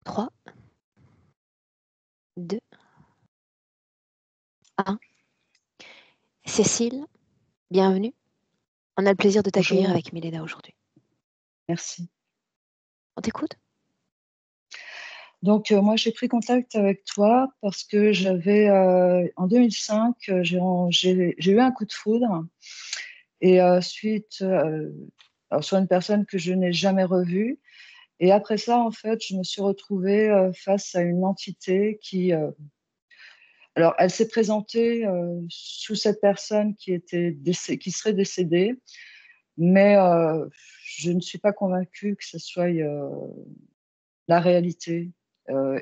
3, 2, 1. Cécile, bienvenue. On a le plaisir de t'accueillir Bonjour, avec Milena aujourd'hui. merci. On t'écoute? Donc, moi, j'ai pris contact avec toi parce que en 2005, j'ai eu un coup de foudre et alors, sur une personne que je n'ai jamais revue. Et après ça, en fait, je me suis retrouvée face à une entité alors, elle s'est présentée sous cette personne qui serait décédée, mais je ne suis pas convaincue que ce soit la réalité.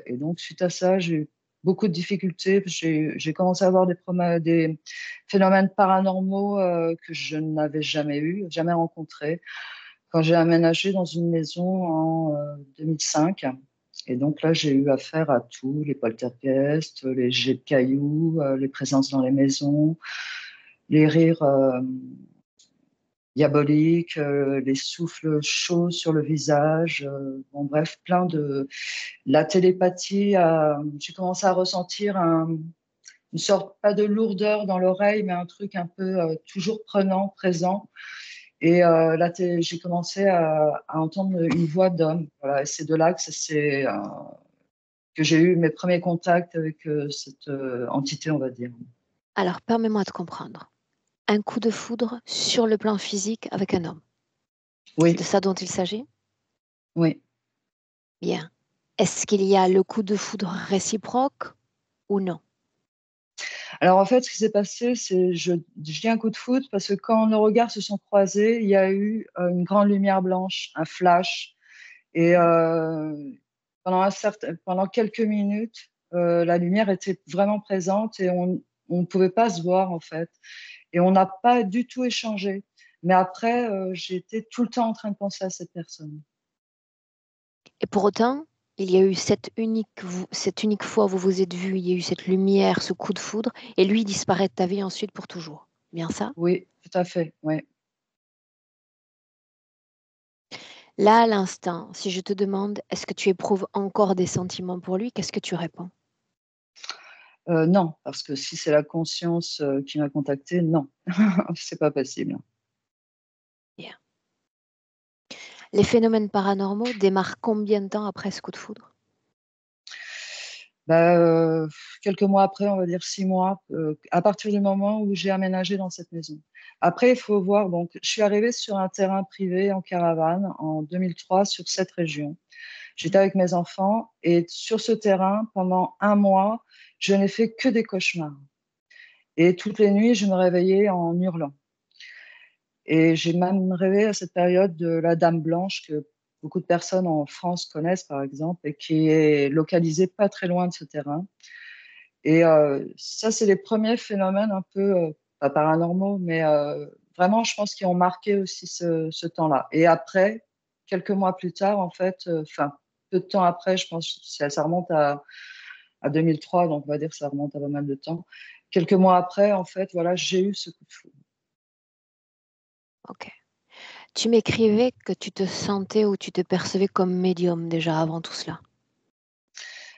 Et donc, suite à ça, j'ai eu beaucoup de difficultés. J'ai commencé à avoir des phénomènes paranormaux que je n'avais jamais eu, jamais rencontrés, quand j'ai aménagé dans une maison en 2005. Et donc là, j'ai eu affaire à tout, les poltergeists, les jets de cailloux, les présences dans les maisons, les rires diaboliques, les souffles chauds sur le visage, bon bref, la télépathie. J'ai commencé à ressentir une sorte, pas de lourdeur dans l'oreille, mais un truc un peu toujours prenant, présent. Et là, j'ai commencé à entendre une voix d'homme. Voilà, et c'est de là que j'ai eu mes premiers contacts avec cette entité, on va dire. Alors, permets-moi de comprendre. Un coup de foudre sur le plan physique avec un homme. C'est de Oui, ça dont il s'agit? oui. Bien. Est-ce qu'il y a le coup de foudre réciproque ou non? Alors en fait, ce qui s'est passé, je dis un coup de foudre parce que quand nos regards se sont croisés, il y a eu une grande lumière blanche, un flash. Et pendant quelques minutes, la lumière était vraiment présente et on ne pouvait pas se voir en fait. Et on n'a pas du tout échangé. Mais après, j'étais tout le temps en train de penser à cette personne. Et pour autant, il y a eu cette unique fois où vous vous êtes vus, il y a eu cette lumière, ce coup de foudre, et lui disparaît de ta vie ensuite pour toujours. Bien ça? Oui, tout à fait. Oui. Là, à l'instant, si je te demande, est-ce que tu éprouves encore des sentiments pour lui, qu'est-ce que tu réponds? Non, parce que si c'est la conscience qui m'a contactée, non, c'est pas possible. Bien. Les phénomènes paranormaux démarrent combien de temps après ce coup de foudre? Bah, quelques mois après, on va dire 6 mois, à partir du moment où j'ai aménagé dans cette maison. Après, il faut voir, donc, je suis arrivée sur un terrain privé en caravane en 2003 sur cette région. J'étais avec mes enfants et sur ce terrain, pendant un mois, je n'ai fait que des cauchemars. Et toutes les nuits, je me réveillais en hurlant. Et j'ai même rêvé à cette période de la Dame Blanche que beaucoup de personnes en France connaissent, par exemple, et qui est localisée pas très loin de ce terrain. Et ça, c'est les premiers phénomènes un peu, pas paranormaux, mais vraiment, je pense, qui ont marqué aussi ce temps-là. Et après, quelques mois plus tard, en fait, enfin, peu de temps après, je pense, ça remonte à 2003, donc on va dire que ça remonte à pas mal de temps. Quelques mois après, en fait, voilà, j'ai eu ce coup de foudre. Ok. Tu m'écrivais que tu te sentais ou tu te percevais comme médium déjà avant tout cela.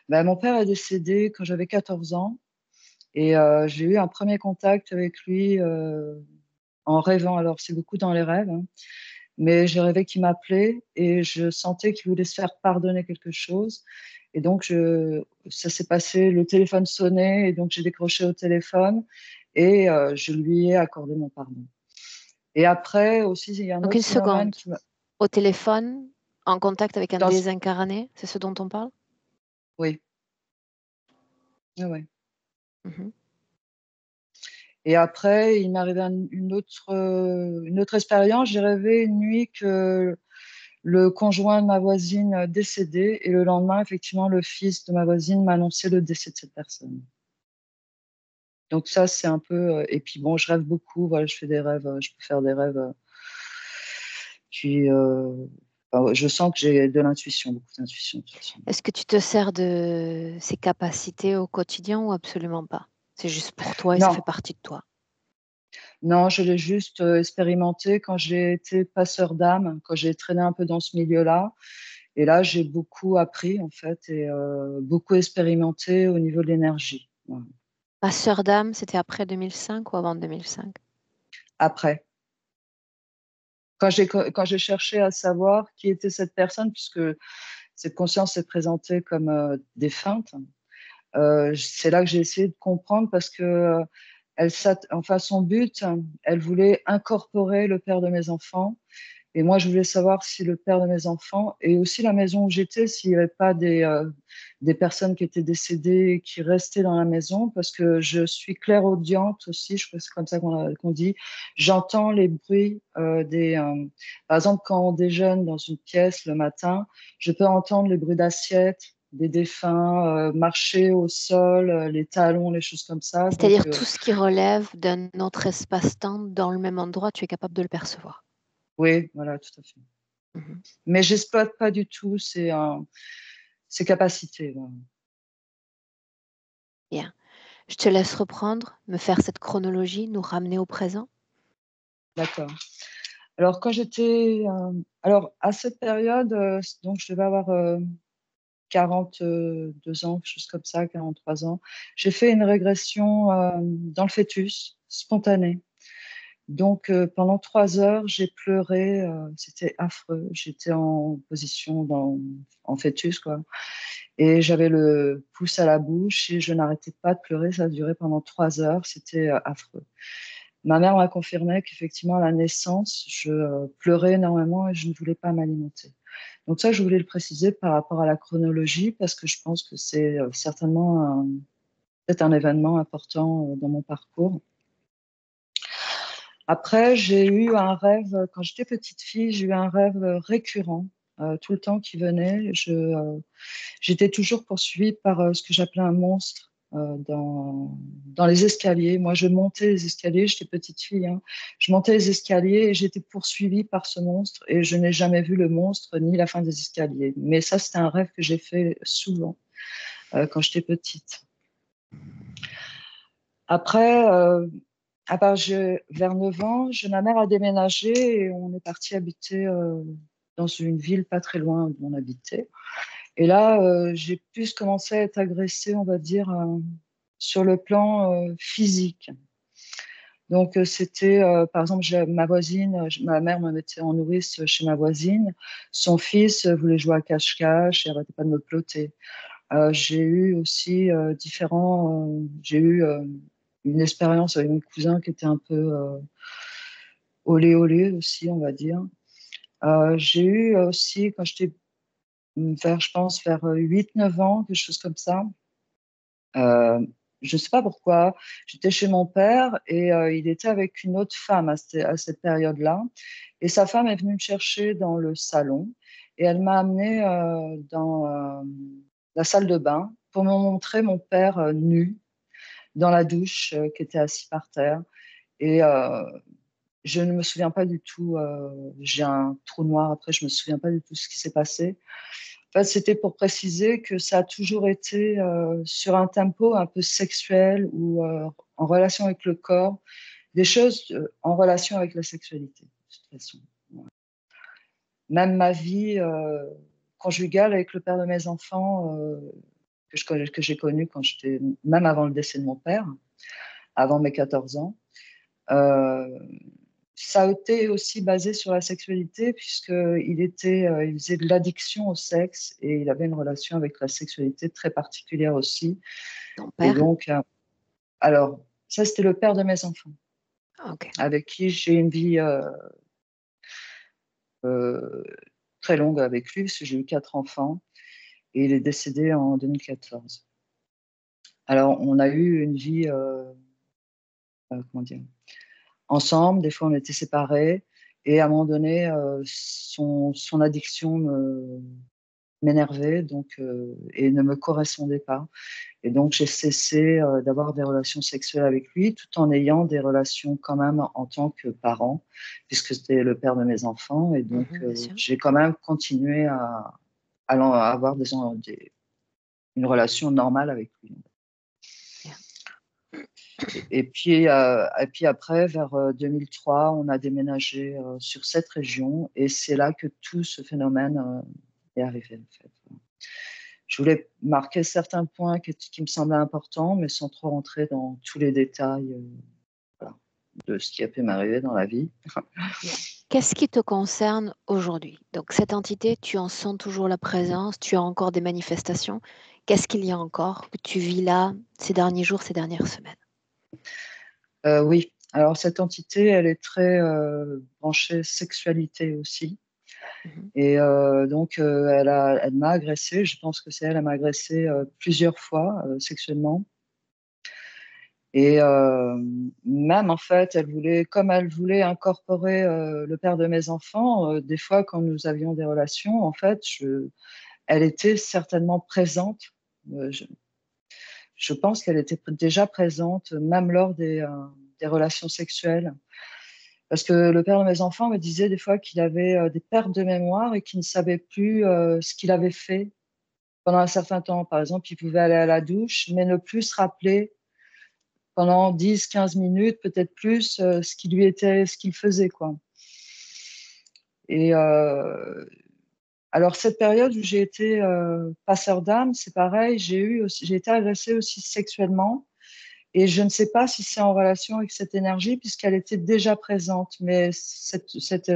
Ben, mon père est décédé quand j'avais 14 ans et j'ai eu un premier contact avec lui en rêvant. Alors, c'est beaucoup dans les rêves, hein. Mais j'ai rêvé qu'il m'appelait et je sentais qu'il voulait se faire pardonner quelque chose. Et donc, ça s'est passé, le téléphone sonnait et donc j'ai décroché au téléphone et je lui ai accordé mon pardon. Et après aussi, il y a un Donc autre une phénomène seconde, qui m'a... au téléphone, en contact avec un dans- désincarné, c'est ce dont on parle? Oui, oui, oui. Mhm. Et après, il m'est arrivé une autre expérience. J'ai rêvé une nuit que le conjoint de ma voisine décédé et le lendemain, effectivement, le fils de ma voisine m'a annoncé le décès de cette personne. Donc ça, c'est un peu... et puis bon, je rêve beaucoup. Voilà, je fais des rêves. Je peux faire des rêves qui... enfin, je sens que j'ai de l'intuition, beaucoup d'intuition de toute façon. Est-ce que tu te sers de ces capacités au quotidien ou absolument pas? C'est juste pour toi et ça fait Non, partie de toi. non, je l'ai juste expérimenté quand j'ai été passeur d'âme, quand j'ai traîné un peu dans ce milieu-là. Et là, j'ai beaucoup appris, en fait, et beaucoup expérimenté au niveau de l'énergie. Voilà. Ma sœur d'âme, c'était après 2005 ou avant 2005? Après, quand j'ai cherché à savoir qui était cette personne, puisque cette conscience s'est présentée comme défunte, c'est là que j'ai essayé de comprendre parce que enfin, son but, elle voulait incorporer le père de mes enfants. Et moi, je voulais savoir si le père de mes enfants et aussi la maison où j'étais, s'il n'y avait pas des personnes qui étaient décédées et qui restaient dans la maison, parce que je suis clairaudiente aussi, je crois que c'est comme ça qu'on dit. J'entends les bruits par exemple, quand on déjeune dans une pièce le matin, je peux entendre les bruits d'assiettes, des défunts, marcher au sol, les talons, les choses comme ça. Donc, C'est-à-dire tout ce qui relève d'un autre espace-temps dans le même endroit, tu es capable de le percevoir. oui, voilà, tout à fait. Mhm. Mais j'exploite pas du tout ces capacités. Voilà. Bien. Je te laisse reprendre, me faire cette chronologie, nous ramener au présent. D'accord. Alors, alors, à cette période, donc je devais avoir 42 ans, quelque chose comme ça, 43 ans, j'ai fait une régression dans le fœtus, spontanée. Donc, pendant 3 heures, j'ai pleuré, c'était affreux. J'étais en position en fœtus, quoi. Et j'avais le pouce à la bouche et je n'arrêtais pas de pleurer. Ça a duré pendant 3 heures, c'était affreux. Ma mère m'a confirmé qu'effectivement, à la naissance, je pleurais énormément et je ne voulais pas m'alimenter. Donc ça, je voulais le préciser par rapport à la chronologie parce que je pense que c'est certainement peut-être un événement important dans mon parcours. Après, j'ai eu un rêve, quand j'étais petite fille, j'ai eu un rêve récurrent, tout le temps qui venait. J'étais toujours poursuivie par ce que j'appelais un monstre dans les escaliers. Moi, je montais les escaliers, j'étais petite fille, hein. Je montais les escaliers et j'étais poursuivie par ce monstre et je n'ai jamais vu le monstre ni la fin des escaliers. Mais ça, c'était un rêve que j'ai fait souvent quand j'étais petite. Après, vers 9 ans, ma mère a déménagé et on est parti habiter dans une ville pas très loin d'où on habitait. Et là, j'ai plus commencé à être agressée, on va dire, sur le plan physique. Donc, c'était, par exemple, ma voisine, ma mère me mettait en nourrice chez ma voisine. Son fils voulait jouer à cache-cache et n'arrêtait pas de me ploter. J'ai eu aussi j'ai eu une expérience avec mon cousin qui était un peu olé olé aussi, on va dire. J'ai eu aussi, quand j'étais je pense, vers 8 9 ans, quelque chose comme ça. Euh, je ne sais pas pourquoi. J'étais chez mon père et il était avec une autre femme à cette période-là. Et sa femme est venue me chercher dans le salon et elle m'a amenée dans la salle de bain pour me montrer mon père nu dans la douche qui était assis par terre. Et je ne me souviens pas du tout, j'ai un trou noir après, je ne me souviens pas du tout ce qui s'est passé. En fait, c'était pour préciser que ça a toujours été sur un tempo un peu sexuel ou en relation avec le corps, des choses en relation avec la sexualité, de toute façon. Ouais. Même ma vie conjugale avec le père de mes enfants, que j'ai connu quand même avant le décès de mon père, avant mes 14 ans, euh, ça a été aussi basé sur la sexualité il faisait de l'addiction au sexe et il avait une relation avec la sexualité très particulière aussi. Ton Et père? donc, alors, ça, c'était le père de mes enfants, Ok. avec qui j'ai une vie euh, très longue avec lui, parce que j'ai eu 4 enfants et il est décédé en 2014. Alors, on a eu une vie, comment dire, ensemble, des fois on était séparés, et à un moment donné, son addiction m'énervait et ne me correspondait pas. Et donc j'ai cessé d'avoir des relations sexuelles avec lui, tout en ayant des relations quand même en tant que parent, puisque c'était le père de mes enfants. Et donc Mhm, bien sûr. j'ai quand même continué à avoir une relation normale avec lui. Bien. Et puis après, vers 2003, on a déménagé sur cette région et c'est là que tout ce phénomène y arriver, en fait. Je voulais marquer certains points qui me semblaient importants, mais sans trop rentrer dans tous les détails voilà, de ce qui a pu m'arriver dans la vie. Bien. Qu'est-ce qui te concerne aujourd'hui? Donc, cette entité, tu en sens toujours la présence, tu as encore des manifestations. Qu'est-ce qu'il y a encore que tu vis là ces derniers jours, ces dernières semaines? Oui, alors cette entité, elle est très branchée sexualité aussi. Mhm. Et donc, elle m'a agressée. Je pense que c'est elle m'a agressée plusieurs fois sexuellement. Et même, en fait, comme elle voulait incorporer le père de mes enfants, des fois, quand nous avions des relations, en fait, elle était certainement présente. Euh, je, je pense qu'elle était déjà présente, même lors des relations sexuelles. Parce que le père de mes enfants me disait des fois qu'il avait des pertes de mémoire et qu'il ne savait plus ce qu'il avait fait pendant un certain temps. Par exemple, il pouvait aller à la douche, mais ne plus se rappeler pendant 10, 15 minutes, peut-être plus, ce qu'il faisait, quoi. Et alors, cette période où j'ai été passeur d'âme, c'est pareil, j'ai été agressée aussi sexuellement. Et je ne sais pas si c'est en relation avec cette énergie, puisqu'elle était déjà présente. Mais cette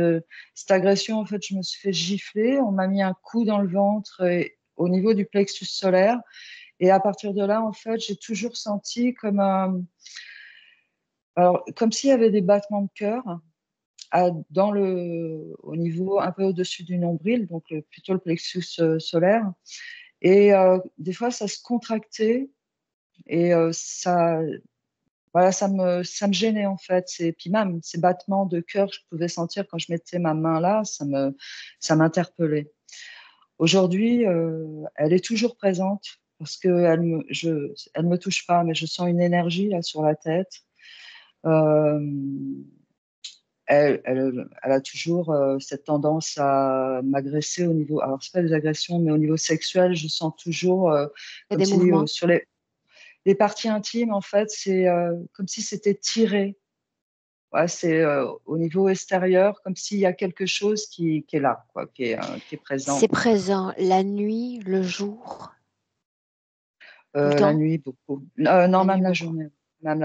agression, en fait, je me suis fait gifler. On m'a mis un coup dans le ventre au niveau du plexus solaire. Et à partir de là, en fait, j'ai toujours senti comme s'il y avait des battements de cœur au niveau un peu au-dessus du nombril, donc plutôt le plexus solaire. Et des fois, ça se contractait et voilà, ça me gênait en fait. Et puis même ces battements de cœur que je pouvais sentir quand je mettais ma main là, ça m'interpellait. Aujourd'hui, elle est toujours présente parce elle me touche pas, mais je sens une énergie là sur la tête. Euh, elle a toujours cette tendance à m'agresser au niveau, alors c'est pas des agressions, mais au niveau sexuel, je sens toujours Il y a comme des si mouvements? sur les parties intimes, en fait, c'est comme si c'était tiré. Ouais, c'est au niveau extérieur, comme s'il y a quelque chose qui est là, quoi, qui est présent. C'est présent la nuit, le jour, tout le La temps? nuit, beaucoup. Non, La nuit, même la beaucoup. journée. Même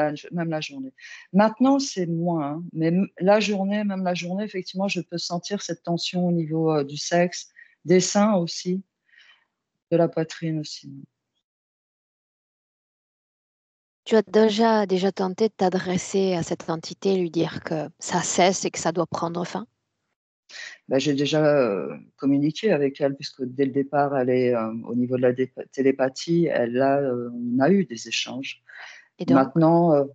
la journée. Maintenant, c'est moins, hein, mais la journée, même la journée, effectivement, je peux sentir cette tension au niveau du sexe, des seins aussi, de la poitrine aussi. Tu as déjà tenté de t'adresser à cette entité, lui dire que ça cesse et que ça doit prendre fin? Ben, j'ai déjà communiqué avec elle, puisque dès le départ, elle est au niveau de la télépathie, on a eu des échanges. Et donc? Maintenant,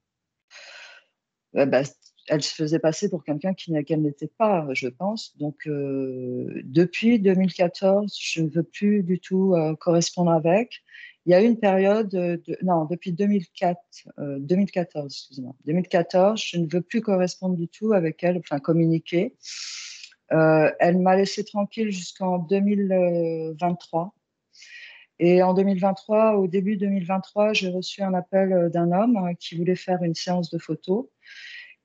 ben, elle se faisait passer pour quelqu'un qu'elle n'était pas, je pense. Donc, depuis 2014, je ne veux plus du tout correspondre avec. Il y a eu une période, non, depuis 2004, 2014, excusez-moi, 2014, je ne veux plus correspondre du tout avec elle, enfin communiquer. Elle m'a laissé tranquille jusqu'en 2023. Et en 2023, au début 2023, j'ai reçu un appel d'un homme qui voulait faire une séance de photos.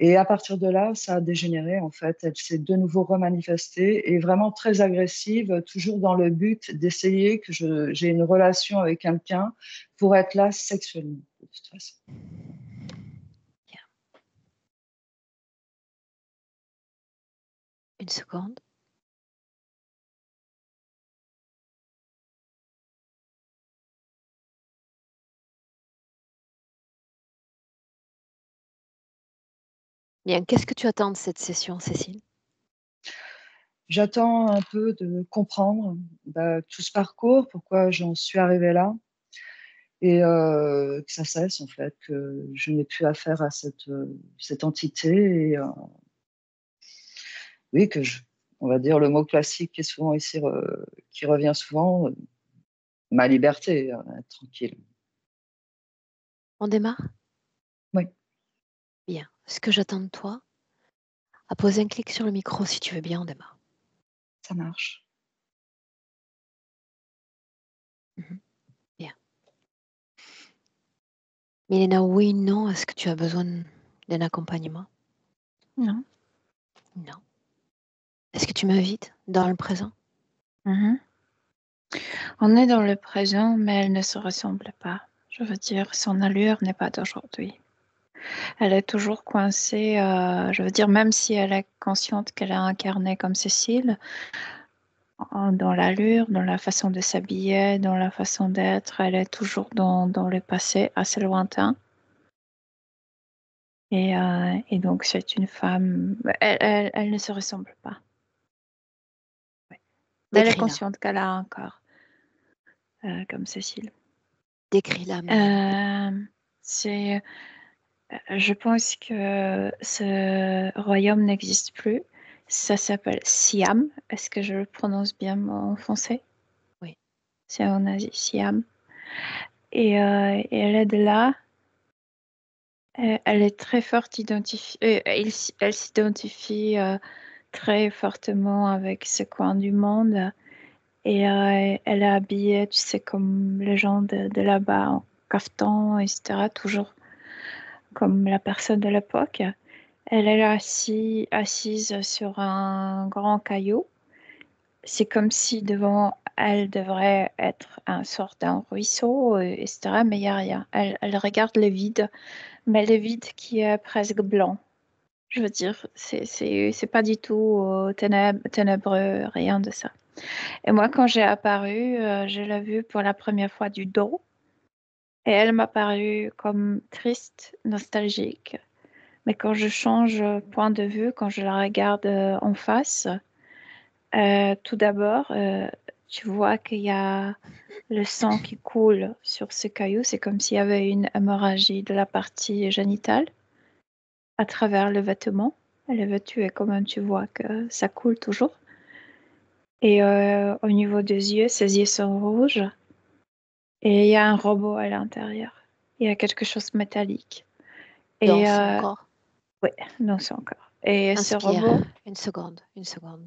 Et à partir de là, ça a dégénéré, en fait. Elle s'est de nouveau remanifestée et vraiment très agressive, toujours dans le but d'essayer que j'ai une relation avec quelqu'un pour être là sexuellement, de toute façon. Bien. Une seconde. Bien, qu'est-ce que tu attends de cette session, Cécile? J'attends un peu de comprendre tout ce parcours, pourquoi j'en suis arrivée là, et que ça cesse, en fait, que je n'ai plus affaire à cette entité, et oui, on va dire le mot classique qui est souvent ici, qui revient souvent, ma liberté, être tranquille. On démarre? Oui, Bien. Ce que j'attends de toi, à poser un clic sur le micro si tu veux bien, on démarre. ça marche. Mhm. Bien. Milena, oui, non, est-ce que tu as besoin d'un accompagnement? Non. Non. Est-ce que tu m'invites dans le présent? Mhm. On est dans le présent, mais elle ne se ressemble pas. Je veux dire, son allure n'est pas d'aujourd'hui. Elle est toujours coincée, je veux dire, même si elle est consciente qu'elle est incarnée comme Cécile, dans l'allure, dans la façon de s'habiller, dans la façon d'être, elle est toujours dans le passé assez lointain. Et donc, c'est une femme, elle ne se ressemble pas. Ouais. Mais elle est Décris-la. consciente qu'elle a un corps, comme Cécile. Décris-la, Mélina. C'est, je pense que ce royaume n'existe plus. Ça s'appelle Siam. Est-ce que je le prononce bien en français? Oui. C'est en Asie, Siam. Et elle est de là. Elle est très forte identifiée. Elle s'identifie très fortement avec ce coin du monde. Et elle est habillée, tu sais, comme les gens de là-bas, en caftan, etc. Toujours comme la personne de l'époque. Elle est assise sur un grand caillou. C'est comme si devant elle devrait être un sort d'un ruisseau, etc. Mais il n'y a rien. Elle regarde le vide, mais le vide qui est presque blanc. Je veux dire, c'est pas du tout ténébreux, rien de ça. Et moi, quand j'ai apparu, je l'ai vue pour la première fois du dos. Et elle m'a paru comme triste, nostalgique. Mais quand je change point de vue, quand je la regarde en face, tout d'abord, tu vois qu'il y a le sang qui coule sur ce caillou. C'est comme s'il y avait une hémorragie de la partie génitale à travers le vêtement. Elle est vêtue et quand même tu vois que ça coule toujours. Et au niveau des yeux, ses yeux sont rouges. Et il y a un robot à l'intérieur. Il y a quelque chose de métallique. Dans Et son corps. oui, dans son corps. Et ce Inspire. robot, Une seconde, une seconde.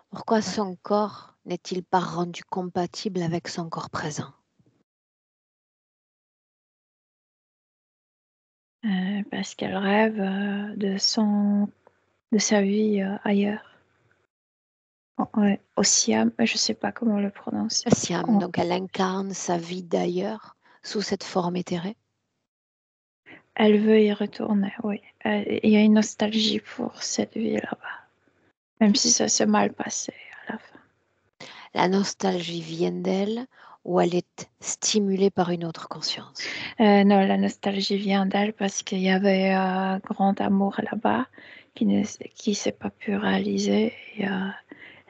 Pourquoi son corps n'est-il pas rendu compatible avec son corps présent? parce qu'elle rêve de sa vie ailleurs. Au Siam, je ne sais pas comment on le prononce. Siam, donc elle incarne sa vie d'ailleurs sous cette forme éthérée. Elle veut y retourner, oui. Il y a une nostalgie pour cette vie là-bas, même si ça s'est mal passé à la fin. La nostalgie vient d'elle ou elle est stimulée par une autre conscience? Non, la nostalgie vient d'elle parce qu'il y avait un grand amour là-bas qui s'est pas pu réaliser. Et,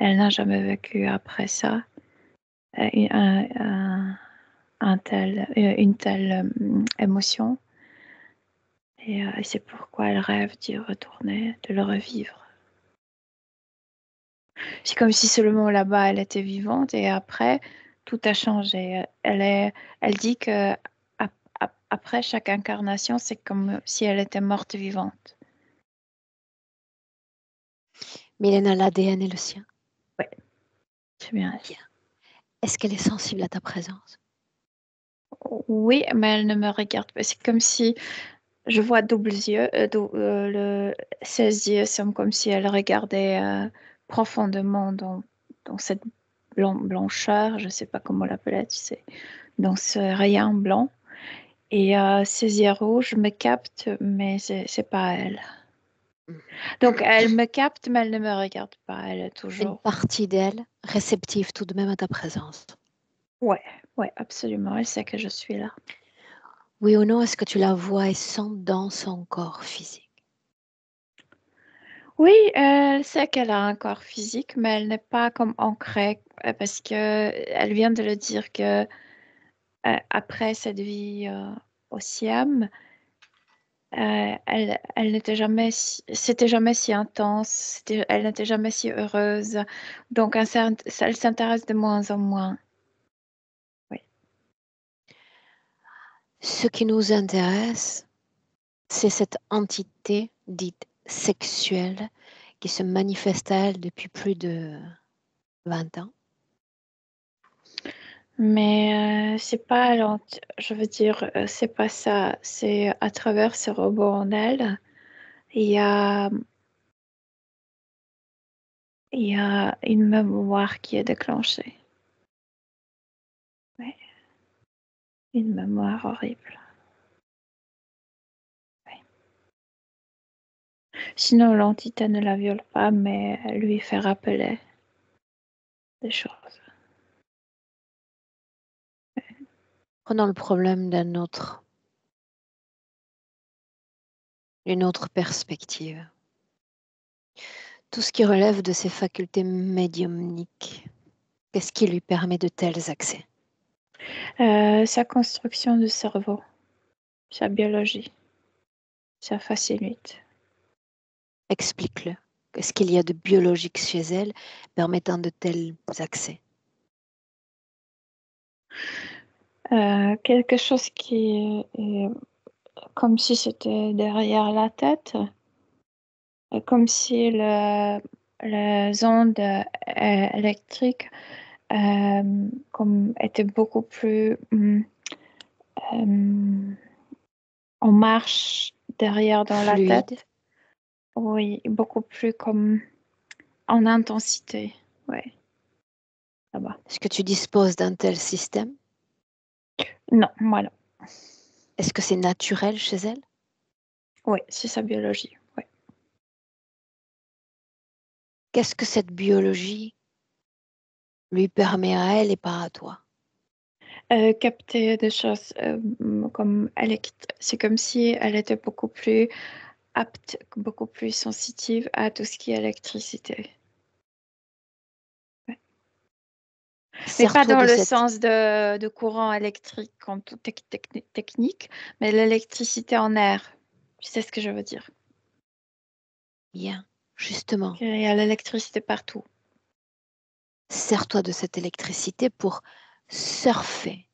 elle n'a jamais vécu après ça une telle émotion. Et c'est pourquoi elle rêve d'y retourner, de le revivre. C'est comme si seulement là-bas elle était vivante et après tout a changé. Elle dit que après chaque incarnation, c'est comme si elle était morte vivante. Mylène, l'ADN est le sien. Oui, c'est bien. Bien. Est-ce qu'elle est sensible à ta présence? Oui, mais elle ne me regarde pas. C'est comme si je vois doubles yeux. Ses yeux sont comme si elle regardait profondément dans cette blancheur, je ne sais pas comment l'appeler, tu sais, dans ce rayon blanc. Et ses yeux rouges me captent, mais c'est pas elle. Donc elle me capte, mais elle ne me regarde pas. Elle est Une toujours. partie d'elle réceptive tout de même à ta présence. Ouais, ouais, absolument. Elle sait que je suis là. Oui ou non, est-ce que tu la vois et sens dans son corps physique? Oui, elle sait qu'elle a un corps physique, mais elle n'est pas comme ancrée parce que elle vient de le dire que après cette vie au Siam, elle n'était jamais, c'était jamais si intense, elle n'était jamais si heureuse. Donc, elle s'intéresse de moins en moins. Oui. Ce qui nous intéresse, c'est cette entité dite sexuelle qui se manifeste à elle depuis plus de 20 ans. Mais c'est pas, je veux dire, c'est pas ça. C'est à travers ce robot en elle, il y a, il y a une mémoire qui est déclenchée. Ouais. Une mémoire horrible. Ouais. Sinon, l'entité ne la viole pas, mais lui fait rappeler des choses. Prenons le problème d'une autre perspective. Tout ce qui relève de ses facultés médiumniques, qu'est-ce qui lui permet de tels accès? Sa construction du cerveau, sa biologie, ça facilite. Explique-le. Qu'est-ce qu'il y a de biologique chez elle permettant de tels accès? Quelque chose qui est comme si c'était derrière la tête, comme si les ondes électriques comme étaient beaucoup plus en marche derrière dans la Fluide. tête. Oui, beaucoup plus comme en intensité. Oui, là-bas. Est-ce que tu disposes d'un tel système? Non, voilà. Est-ce que c'est naturel chez elle? Oui, c'est sa biologie. Oui. Qu'est-ce que cette biologie lui permet à elle et pas à toi? Capter des choses comme c'est comme si elle était beaucoup plus apte, beaucoup plus sensitive à tout ce qui est électricité. Ouais. Mais pas Sers-toi dans de le cette... sens de courant électrique comme tout technique, mais l'électricité en air. Tu sais ce que je veux dire? Bien, justement, Il y a l'électricité partout. sers-toi de cette électricité pour surfer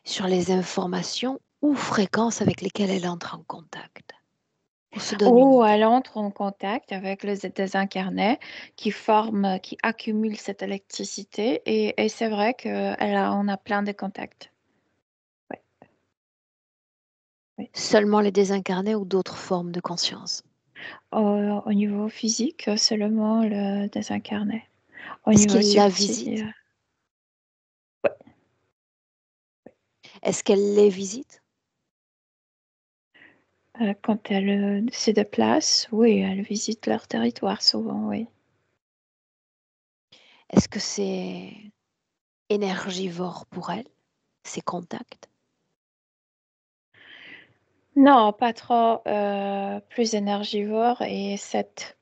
sur les informations ou fréquences avec lesquelles elle entre en contact. On se donne une Ou elle idée. entre en contact avec les désincarnés qui forment, qui accumulent cette électricité et c'est vrai qu'on a plein de contacts. Ouais, ouais. Seulement les désincarnés ou d'autres formes de conscience. Au niveau physique, seulement le désincarné. Au Est-ce niveau qu'il la subtil, visite? ouais. Est-ce qu'elle les visite? Quand elle se déplace, oui, elle visite leur territoire souvent, oui. Est-ce que c'est énergivore pour elle, ces contacts? Non, pas trop, plus énergivore et cette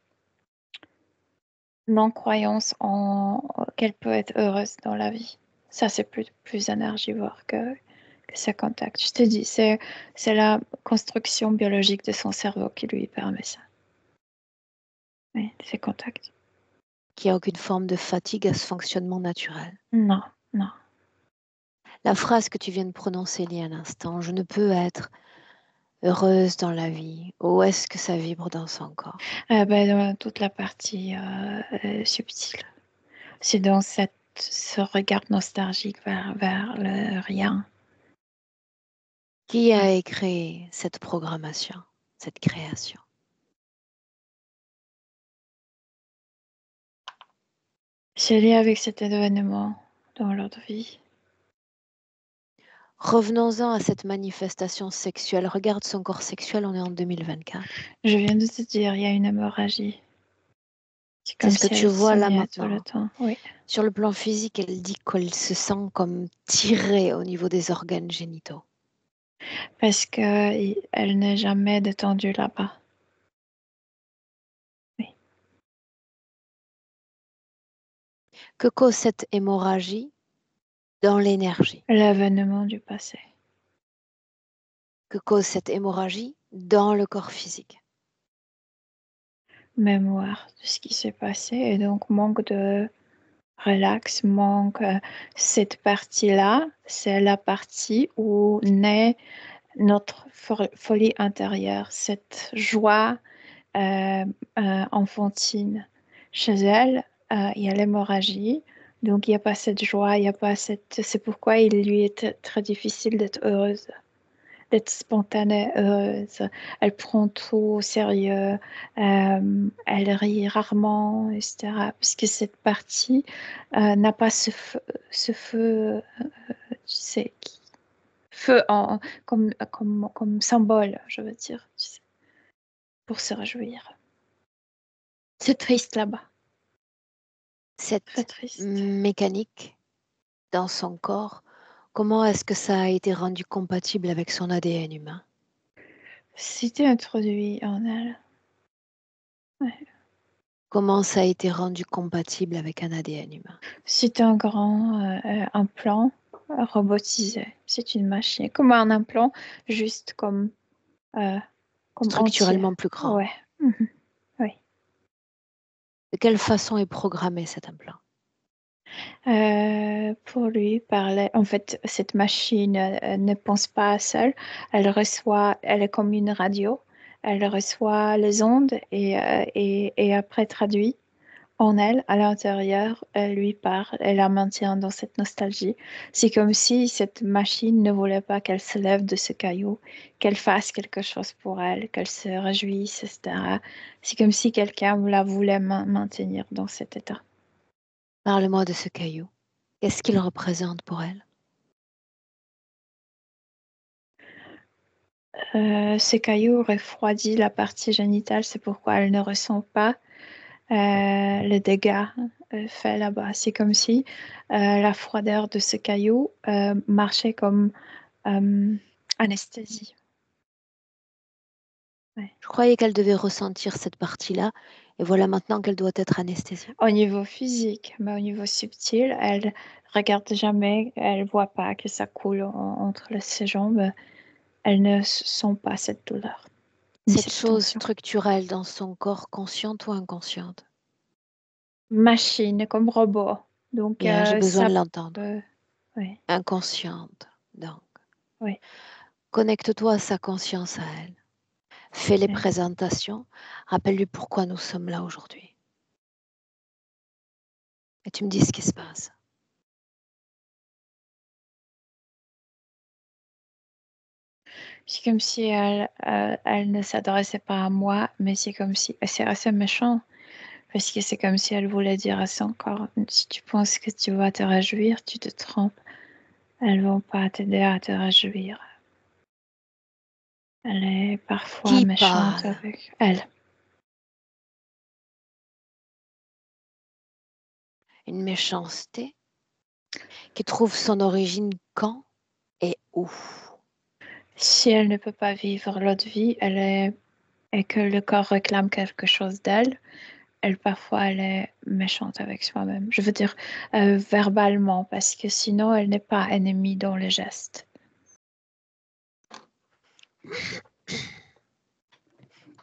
non-croyance en qu'elle peut être heureuse dans la vie. Ça, c'est plus énergivore que ses contacts. Je te dis, c'est la construction biologique de son cerveau qui lui permet ça. Oui, ses contacts. Qu'il n'y a aucune forme de fatigue à ce fonctionnement naturel. Non, non. La phrase que tu viens de prononcer il y a un instant, je ne peux être heureuse dans la vie, où est-ce que ça vibre dans son corps? Dans toute la partie subtile. C'est dans ce regard nostalgique vers le rien. Qui Ouais. a créé cette programmation, cette création? C'est lié avec cet événement dans leur vie. Revenons-en à cette manifestation sexuelle. Regarde son corps sexuel, on est en 2024. Je viens de te dire, il y a une hémorragie. C'est C'est comme ce que si tu elle vois là saignait tout le maintenant. temps. Oui. Sur le plan physique, elle dit qu'elle se sent comme tirée au niveau des organes génitaux. Parce qu'elle n'est jamais détendue là-bas. Oui. Que cause cette hémorragie dans l'énergie? L'événement du passé. Que cause cette hémorragie dans le corps physique? Mémoire de ce qui s'est passé et donc manque de relax, manque. Cette partie-là, c'est la partie où naît notre folie intérieure, cette joie enfantine. Chez elle, il y a l'hémorragie, donc il n'y a pas cette joie, il n'y a pas cette. C'est pourquoi il lui est très difficile d'être heureuse, d'être spontanée, heureuse. Elle prend tout au sérieux, elle rit rarement, etc. Puisque cette partie n'a pas ce feu tu sais, feu comme symbole, je veux dire, tu sais, pour se réjouir. C'est triste là-bas, très Cette triste. mécanique dans son corps, comment est-ce que ça a été rendu compatible avec son ADN humain? C'était introduit en elle. Ouais. Comment ça a été rendu compatible avec un ADN humain? C'est un grand implant robotisé. C'est une machine, comme un implant, juste comme entier. Structurellement plus grand. Ouais. Mhm. Oui. De quelle façon est programmé cet implant? Pour lui parler, en fait, cette machine ne pense pas seule. Elle est comme une radio. Elle reçoit les ondes et après traduit en elle, à l'intérieur, elle lui parle, elle la maintient dans cette nostalgie. C'est comme si cette machine ne voulait pas qu'elle se lève de ce caillou, qu'elle fasse quelque chose pour elle, qu'elle se réjouisse, etc. C'est comme si quelqu'un la voulait maintenir dans cet état. Parle-moi de ce caillou. Qu'est-ce qu'il représente pour elle? Ce caillou refroidit la partie génitale, c'est pourquoi elle ne ressent pas le dégât fait là-bas. C'est comme si la froideur de ce caillou marchait comme anesthésie. Ouais. Je croyais qu'elle devait ressentir cette partie-là, et voilà maintenant qu'elle doit être anesthésiée. Au niveau physique, mais au niveau subtil, elle regarde jamais, elle voit pas que ça coule entre ses jambes. Elle ne sent pas cette douleur, ni Cette cette chose tension. structurelle dans son corps, consciente ou inconsciente? Machine, comme robot. Donc, Bien, j'ai besoin ça de l'entendre. peut... Oui, Inconsciente, donc. oui. Connecte-toi à sa conscience à elle. Fais les Ok. présentations. Rappelle-lui pourquoi nous sommes là aujourd'hui. Et tu me dis ce qui se passe. C'est comme si elle ne s'adressait pas à moi, mais c'est comme si... C'est assez méchant, parce que c'est comme si elle voulait dire à son corps, si tu penses que tu vas te réjouir, tu te trompes. Elles vont pas t'aider à te réjouir. Elle est parfois Qui méchante parle? avec elle. Une méchanceté qui trouve son origine quand et où? Si elle ne peut pas vivre l'autre vie, et que le corps réclame quelque chose d'elle, parfois elle est méchante avec soi-même. Je veux dire verbalement, parce que sinon elle n'est pas ennemie dans les gestes.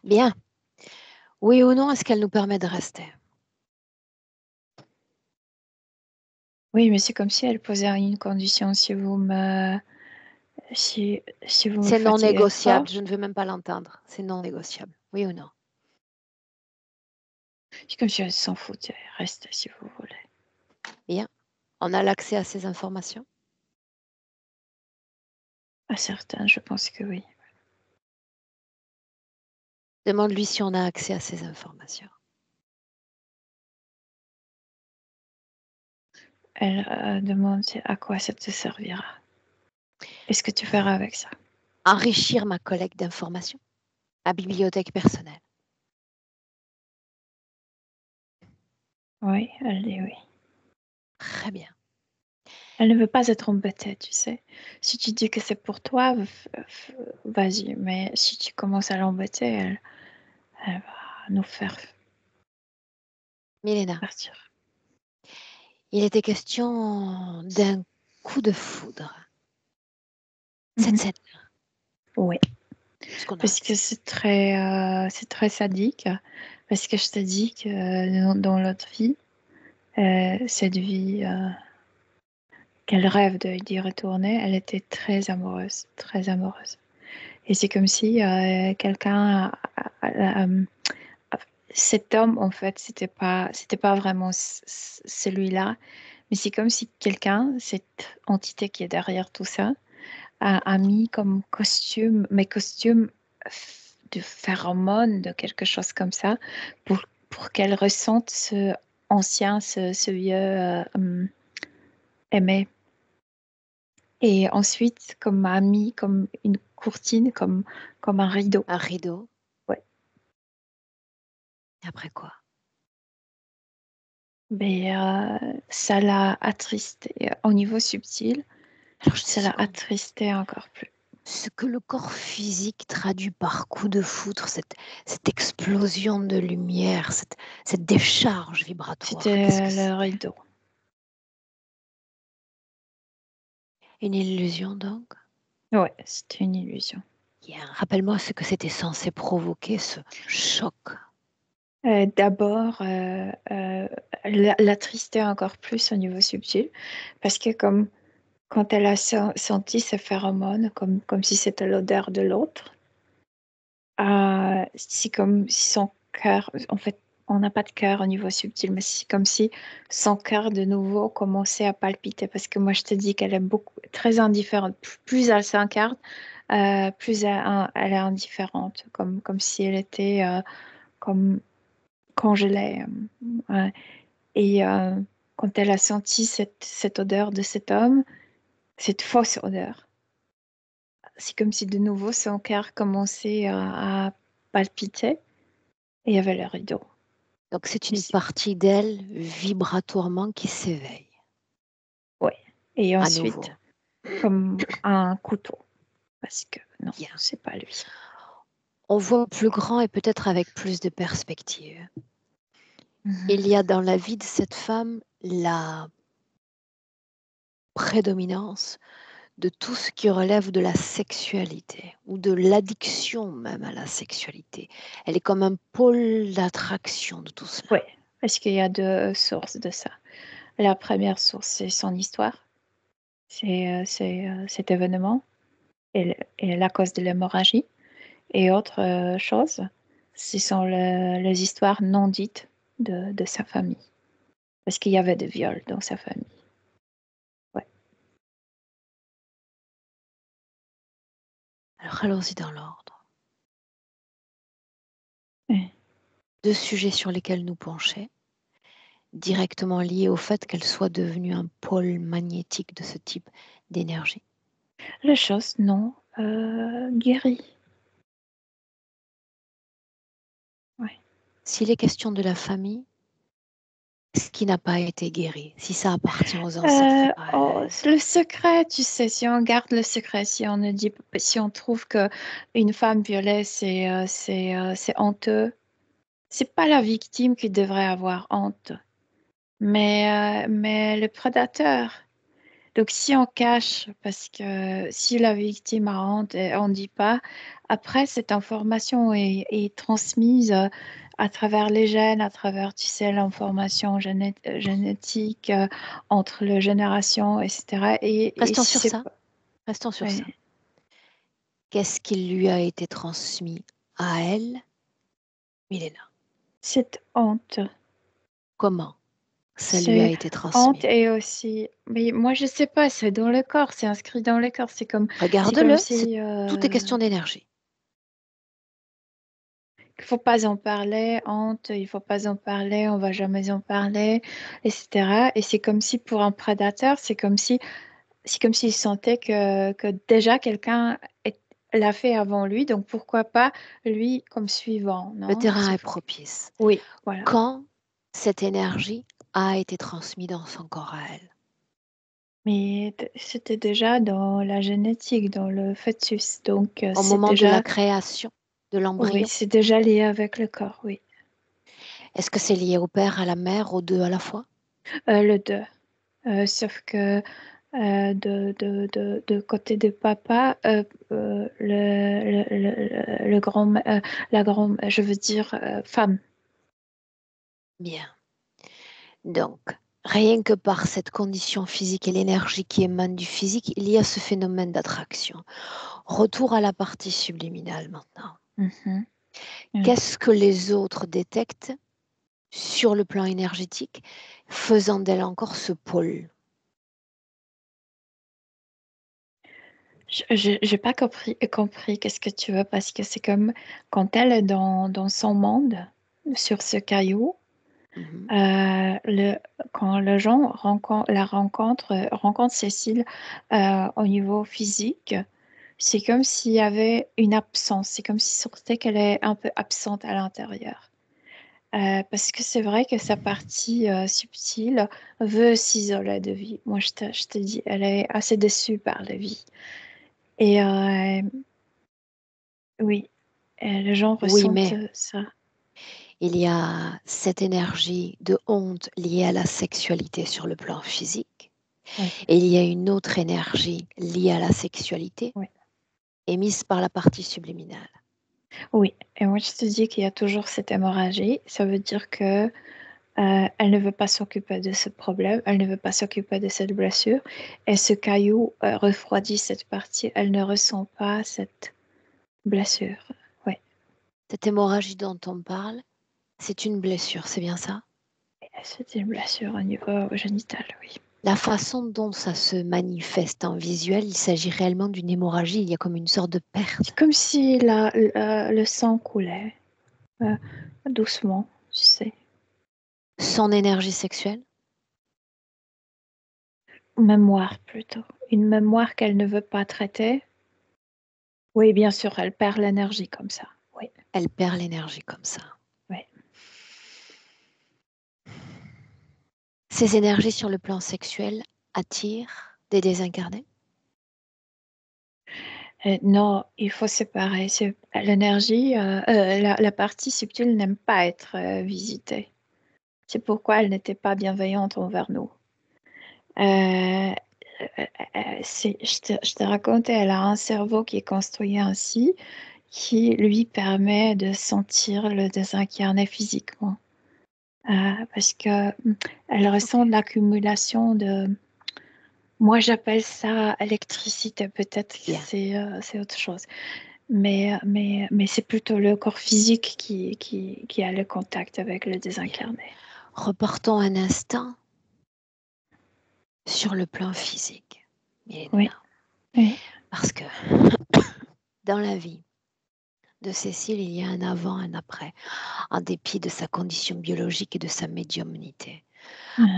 Bien. Oui ou non, est-ce qu'elle nous permet de rester? Oui, mais c'est comme si elle posait une condition. Si vous me C'est non fatiguez trop, négociable. Je ne veux même pas l'entendre. C'est non négociable. Oui ou non? c'est comme si elle s'en foutait. Restez si vous voulez. Bien. On a l'accès à ces informations? À certains, je pense que oui. Demande-lui si on a accès à ces informations. Elle demande à quoi ça te servira. Qu'est-ce que tu feras avec ça? Enrichir ma collecte d'informations. Ma bibliothèque personnelle. Oui, elle dit oui. Très bien. Elle ne veut pas être embêtée, tu sais. Si tu dis que c'est pour toi, vas-y. Mais si tu commences à l'embêter, elle va nous faire Milena, partir. il était question d'un coup de foudre. Cette Mhm. scène-là, Oui, ce qu'on a. parce que c'est très sadique. Parce que je te dis que dans l'autre vie, cette vie qu'elle rêve d'y retourner, elle était très amoureuse, très amoureuse. Et c'est comme si quelqu'un cet homme, en fait, c'était pas vraiment celui-là, mais c'est comme si quelqu'un, cette entité qui est derrière tout ça, a mis comme costume, mes costumes de phéromones, de quelque chose comme ça, pour qu'elle ressente ce ancien, ce vieux aimé. Et ensuite, comme a mis comme une courtine, comme un rideau. Un rideau. Ouais. Et après quoi? Mais ça l'a attristé au niveau subtil. Alors, juste Ça une l'a seconde. attristé encore plus. Ce que le corps physique traduit par coup de foudre, cette explosion de lumière, cette décharge vibratoire, qu'est-ce que C'était le c'est? rideau. Une illusion donc? Ouais, c'était une illusion. Bien, rappelle-moi ce que c'était censé provoquer, ce choc. D'abord, l'attrister encore plus au niveau subtil, parce que comme quand elle a senti ces phéromones, comme si c'était l'odeur de l'autre, c'est comme si son cœur, en fait, on n'a pas de cœur au niveau subtil, mais c'est comme si son cœur de nouveau commençait à palpiter, parce que moi je te dis qu'elle est très indifférente. Plus elle s'incarne, plus elle est indifférente, comme si elle était comme congelée. Ouais. Et quand elle a senti cette odeur de cet homme, cette fausse odeur, c'est comme si de nouveau son cœur commençait à palpiter et il y avait le rideau. Donc c'est Et une partie d'elle vibratoirement qui s'éveille ouais. Et à nouveau. ensuite, comme un couteau, parce que non, Bien. c'est pas lui. On voit plus grand et peut-être avec plus de perspective. Mhm. Il y a dans la vie de cette femme la prédominance de tout ce qui relève de la sexualité ou de l'addiction même à la sexualité. Elle est comme un pôle d'attraction de tout cela. Ouais, parce qu'il y a deux sources de ça. La première source, c'est son histoire, c'est cet événement et la cause de l'hémorragie. Et autre chose, ce sont les histoires non dites de sa famille. Parce qu'il y avait des viols dans sa famille. Ouais. Alors allons-y dans l'ordre. Ouais. Deux sujets sur lesquels nous pencher, directement liés au fait qu'elle soit devenue un pôle magnétique de ce type d'énergie. Les choses non guéries. Ouais. S'il est question de la famille, ce qui n'a pas été guéri, si ça appartient aux ancêtres, c'est pas à elle. Le secret, tu sais, si on garde le secret, si on ne dit, si on trouve que une femme violée, c'est honteux, c'est pas la victime qui devrait avoir honte, mais le prédateur. Donc, si on cache, parce que si la victime a honte et on ne dit pas, après, cette information est transmise à travers les gènes, à travers, tu sais, l'information génétique entre les générations, etc. Et Restons si sur c'est ça. pas... Restons sur Ouais. ça. Qu'est-ce qui lui a été transmis à elle, Milena? Cette honte, Comment ça lui a c'est été honte transmis? et aussi... Mais moi, je sais pas, c'est dans le corps, c'est inscrit dans le corps. C'est comme Regarde-le, si... tout est question d'énergie. Il faut pas en parler, honte, il faut pas en parler, on va jamais en parler, etc. Et c'est comme si pour un prédateur, c'est comme s'il sentait que déjà quelqu'un l'a fait avant lui, donc pourquoi pas lui comme suivant, Le non? terrain est propice. Oui, voilà. Quand cette énergie a été transmise dans son corps à elle? Mais c'était déjà dans la génétique, dans le fœtus, donc Au c'est moment de la déjà, création de oui, l'embryon? c'est déjà lié avec le corps, oui. Est-ce que c'est lié au père, à la mère, aux deux à la fois? Le 2. Sauf que de côté de papa, le grand, la grand, je veux dire femme. Bien. Donc, rien que par cette condition physique et l'énergie qui émane du physique, il y a ce phénomène d'attraction. Retour à la partie subliminale maintenant. Mhm. Ouais. Qu'est-ce que les autres détectent sur le plan énergétique, faisant d'elle encore ce pôle? J'ai pas compris qu'est-ce que tu veux parce que c'est comme quand elle est dans son monde sur ce caillou. Quand le gens rencontre Cécile au niveau physique, c'est comme s'il y avait une absence. C'est comme si sentait qu'elle est un peu absente à l'intérieur. Parce que c'est vrai que sa partie subtile veut s'isoler de vie. Moi, je te dis, elle est assez déçue par la vie. Et oui, les gens Oui, ressentent mais ça. il y a cette énergie de honte liée à la sexualité sur le plan physique. Oui, Et il y a une autre énergie liée à la sexualité oui. émise par la partie subliminale. Oui, et moi je te dis qu'il y a toujours cette hémorragie. Ça veut dire que elle ne veut pas s'occuper de ce problème, elle ne veut pas s'occuper de cette blessure. Et ce caillou refroidit cette partie. Elle ne ressent pas cette blessure. Oui, Cette hémorragie dont on parle, c'est une blessure, c'est bien ça? c'est une blessure au niveau génital, oui. La façon dont ça se manifeste en visuel, il s'agit réellement d'une hémorragie, il y a comme une sorte de C'est perte. comme si le sang coulait euh, doucement, tu sais. Son énergie sexuelle, Mémoire plutôt. Une mémoire qu'elle ne veut pas traiter. Oui, bien sûr, elle perd l'énergie comme ça. Oui, elle perd l'énergie comme ça. oui. Ces énergies sur le plan sexuel attirent des désincarnés? Non, il faut séparer. L'énergie, la partie subtile n'aime pas être visitée. C'est pourquoi elle n'était pas bienveillante envers nous. Euh, je t'ai raconté, elle a un cerveau qui est construit ainsi, qui lui permet de sentir le désincarné physiquement. Parce que elle ressent de l'accumulation de... Moi, j'appelle ça électricité. Peut-être que Bien. c'est autre chose. Mais c'est plutôt le corps physique qui a le contact avec le désincarné. Reportons un instant sur le plan physique, Oui, Milena. oui. Parce que dans la vie de Cécile, il y a un avant, un après, en dépit de sa condition biologique et de sa médiumnité.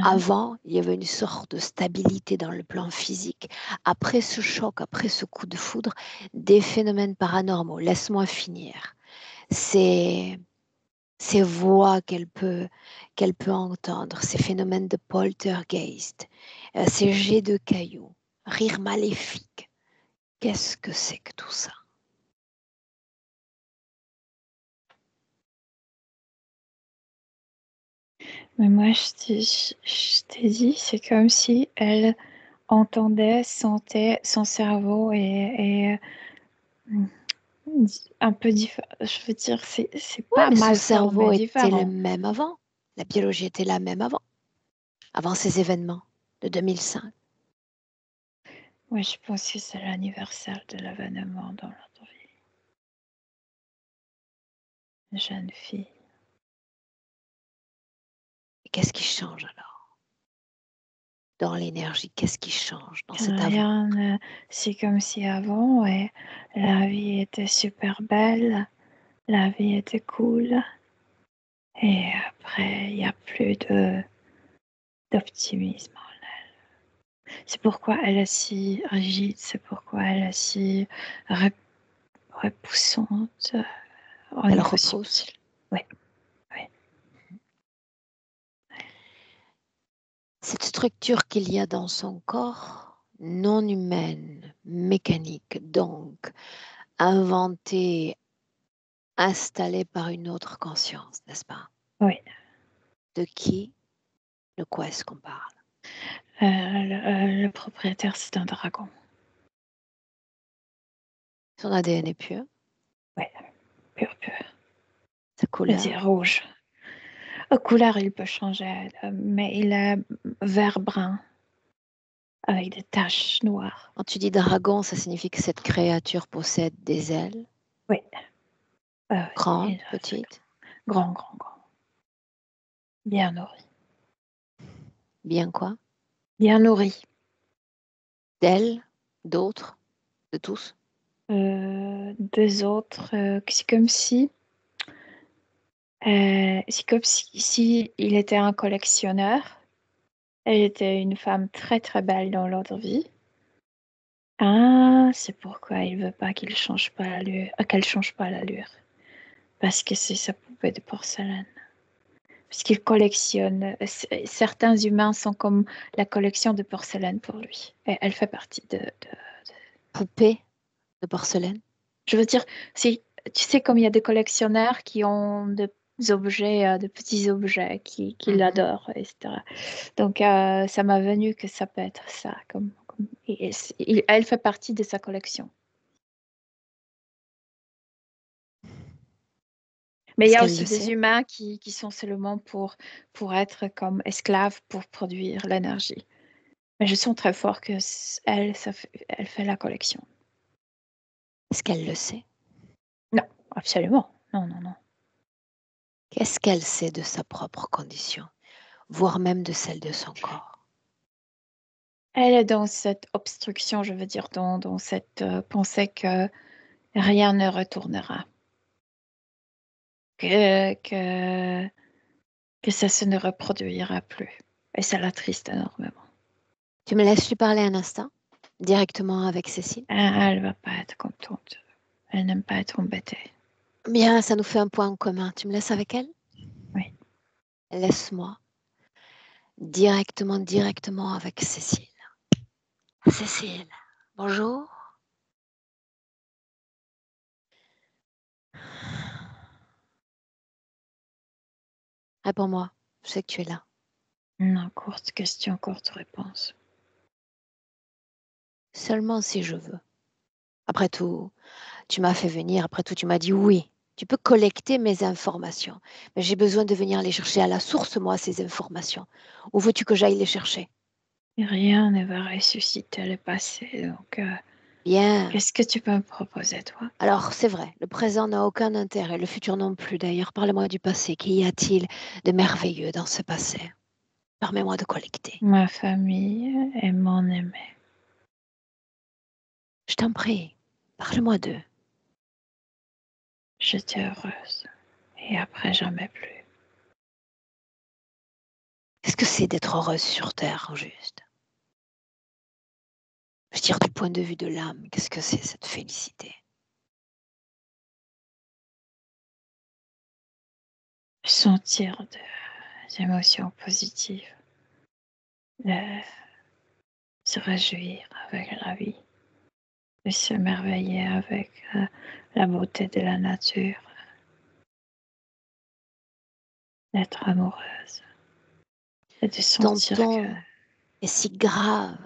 Avant, il y avait une sorte de stabilité dans le plan physique. Après ce choc, après ce coup de foudre, des phénomènes paranormaux. Laisse-moi finir. Ces, ces voix qu'elle peut entendre, ces phénomènes de poltergeist, ces jets de cailloux, rire maléfique. Qu'est-ce que c'est que tout ça? Mais moi, je t'ai dit, c'est comme si elle entendait, sentait son cerveau et un peu différent. Je veux dire, c'est Ouais, pas mais son mal cerveau formé, était le différent. même avant. La biologie était la même avant ces événements de 2005. Moi, je pense que c'est l'anniversaire de l'avènement dans notre vie. Une jeune fille. Et qu'est-ce qui change alors? Dans l'énergie, qu'est-ce qui change dans cet avant? Rien, c'est comme si avant, ouais, la vie était super belle, la vie était cool, et après, il n'y a plus d'optimisme. C'est pourquoi elle est si rigide, c'est pourquoi elle est si repoussante au Elle niveau repousse. subtil. Oui, oui. Cette structure qu'il y a dans son corps, non humaine, mécanique, donc inventée, installée par une autre conscience, n'est-ce pas? Oui. De qui, de quoi est-ce qu'on parle? Le propriétaire, c'est un dragon. Son ADN est pur, Oui, pur, pur. sa C'est couleur. rouge. La couleur, il peut changer, mais il est vert-brun avec des taches noires. Quand tu dis dragon, ça signifie que cette créature possède des ailes, Oui, oui, grandes, il a ça. petites, Grand, grand, grand. Bien nourri. bien quoi? Bien nourri. D'elles, d'autres, de tous. Deux autres, c'est comme si C'est comme si il était un collectionneur. Elle était une femme très très belle dans l'autre vie. Ah, c'est pourquoi il veut pas qu'elle change pas l'allure. Parce que c'est sa poupée de porcelaine. Parce qu'il collectionne. Certains humains sont comme la collection de porcelaine pour lui. Et elle fait partie Poupée de porcelaine. Je veux dire, si, tu sais, comme il y a des collectionneurs qui ont des objets, de petits objets qui Mhm. adorent, etc. Donc, ça m'a venu que ça peut être ça. Elle fait partie de sa collection. Mais il y Est-ce a qu'elle le aussi des sait? humains qui sont seulement pour être comme esclaves pour produire l'énergie. Mais je sens très fort que elle fait la collection. Est-ce qu'elle le sait? Non, absolument. Non, non, non. Qu'est-ce qu'elle sait de sa propre condition, voire même de celle de son corps? Elle est dans cette obstruction, je veux dire, dans cette pensée que rien ne retournera. Que ça se ne reproduira plus. Et ça l'attriste énormément. Tu me laisses lui parler un instant, directement avec Cécile? Elle va pas être contente. Elle n'aime pas être embêtée. Bien, ça nous fait un point en commun. Tu me laisses avec elle? Oui. Laisse-moi directement avec Cécile. Cécile, bonjour. Réponds-moi, je sais que tu es là. Non, courte question, courte réponse. Seulement si je veux. Après tout, tu m'as fait venir, après tout, tu m'as dit oui. Tu peux collecter mes informations, mais j'ai besoin de venir les chercher à la source, moi, ces informations. Où veux-tu que j'aille les chercher? Rien ne va ressusciter le passé, donc Bien. qu'est-ce que tu peux me proposer, toi? Alors, c'est vrai, le présent n'a aucun intérêt, le futur non plus. D'ailleurs, parle-moi du passé. Qu'y a-t-il de merveilleux dans ce passé? Permets-moi de collecter. Ma famille et mon aimé. Je t'en prie, parle-moi d'eux. J'étais heureuse. Et après, jamais plus. Qu'est-ce que c'est d'être heureuse sur Terre, au juste? Je veux dire, du point de vue de l'âme, qu'est-ce que c'est cette félicité? Sentir des émotions positives. Se réjouir avec la vie. De s'émerveiller avec la beauté de la nature. D'être amoureuse. Et de Ton sentir que ton est si grave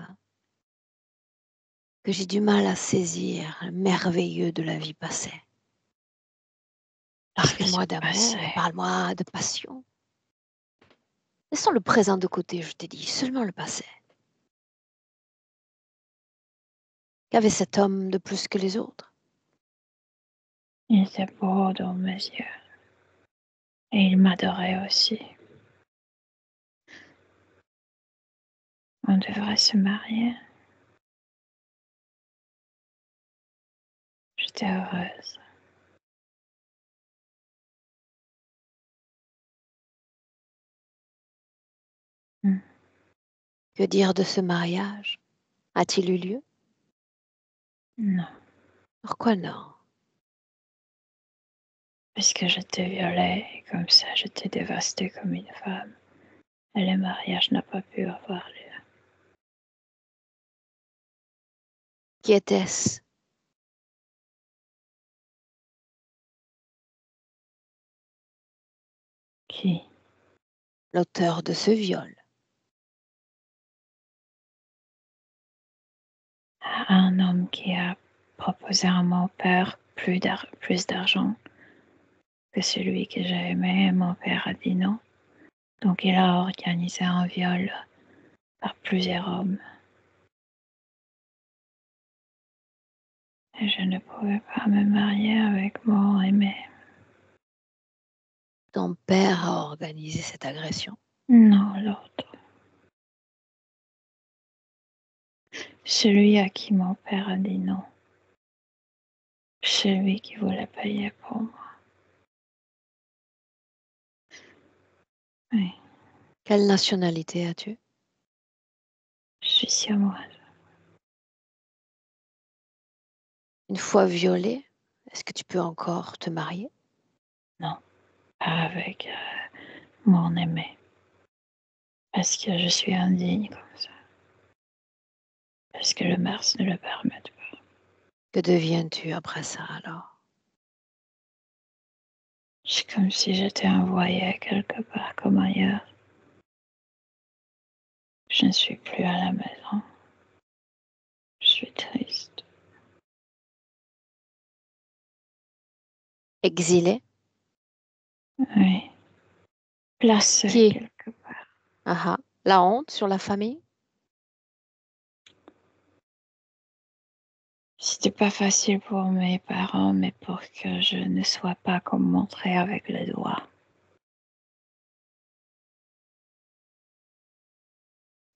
que j'ai du mal à saisir le merveilleux de la vie passée. qu'est-ce que Parle-moi c'est d'amour, passé. parle-moi de passion. Laissons le présent de côté, je t'ai dit, seulement le passé. Qu'avait cet homme de plus que les autres? Il était beau dans mes yeux. Et il m'adorait aussi. On devrait se marier. J'étais heureuse. Hmm. Que dire de ce mariage? A-t-il eu lieu? Non, Pourquoi non? parce que j'étais violée et comme ça j'étais dévastée comme une femme. Et le mariage n'a pas pu avoir lieu. Qui était-ce? Qui? L'auteur de ce viol. Un homme qui a proposé à mon père plus d'argent que celui que j'ai aimé et mon père a dit non. Donc il a organisé un viol par plusieurs hommes. Et je ne pouvais pas me marier avec mon aimé. Ton père a organisé cette agression. Non, l'autre. Celui à qui mon père a dit non. Celui qui voulait payer pour moi. Oui, Quelle nationalité as-tu? je suis siamoise. Une fois violée, est-ce que tu peux encore te marier? Non, pas avec mon aimé. Parce que je suis indigne comme ça. Parce que le mars ne le permet pas. Que deviens-tu après ça alors? C'est comme si j'étais envoyée quelque part comme ailleurs. Je ne suis plus à la maison. Je suis triste. Exilée? Oui, placée Qui? quelque part. Ah ah. La honte sur la famille? C'était pas facile pour mes parents, mais pour que je ne sois pas comme montrée avec le doigt.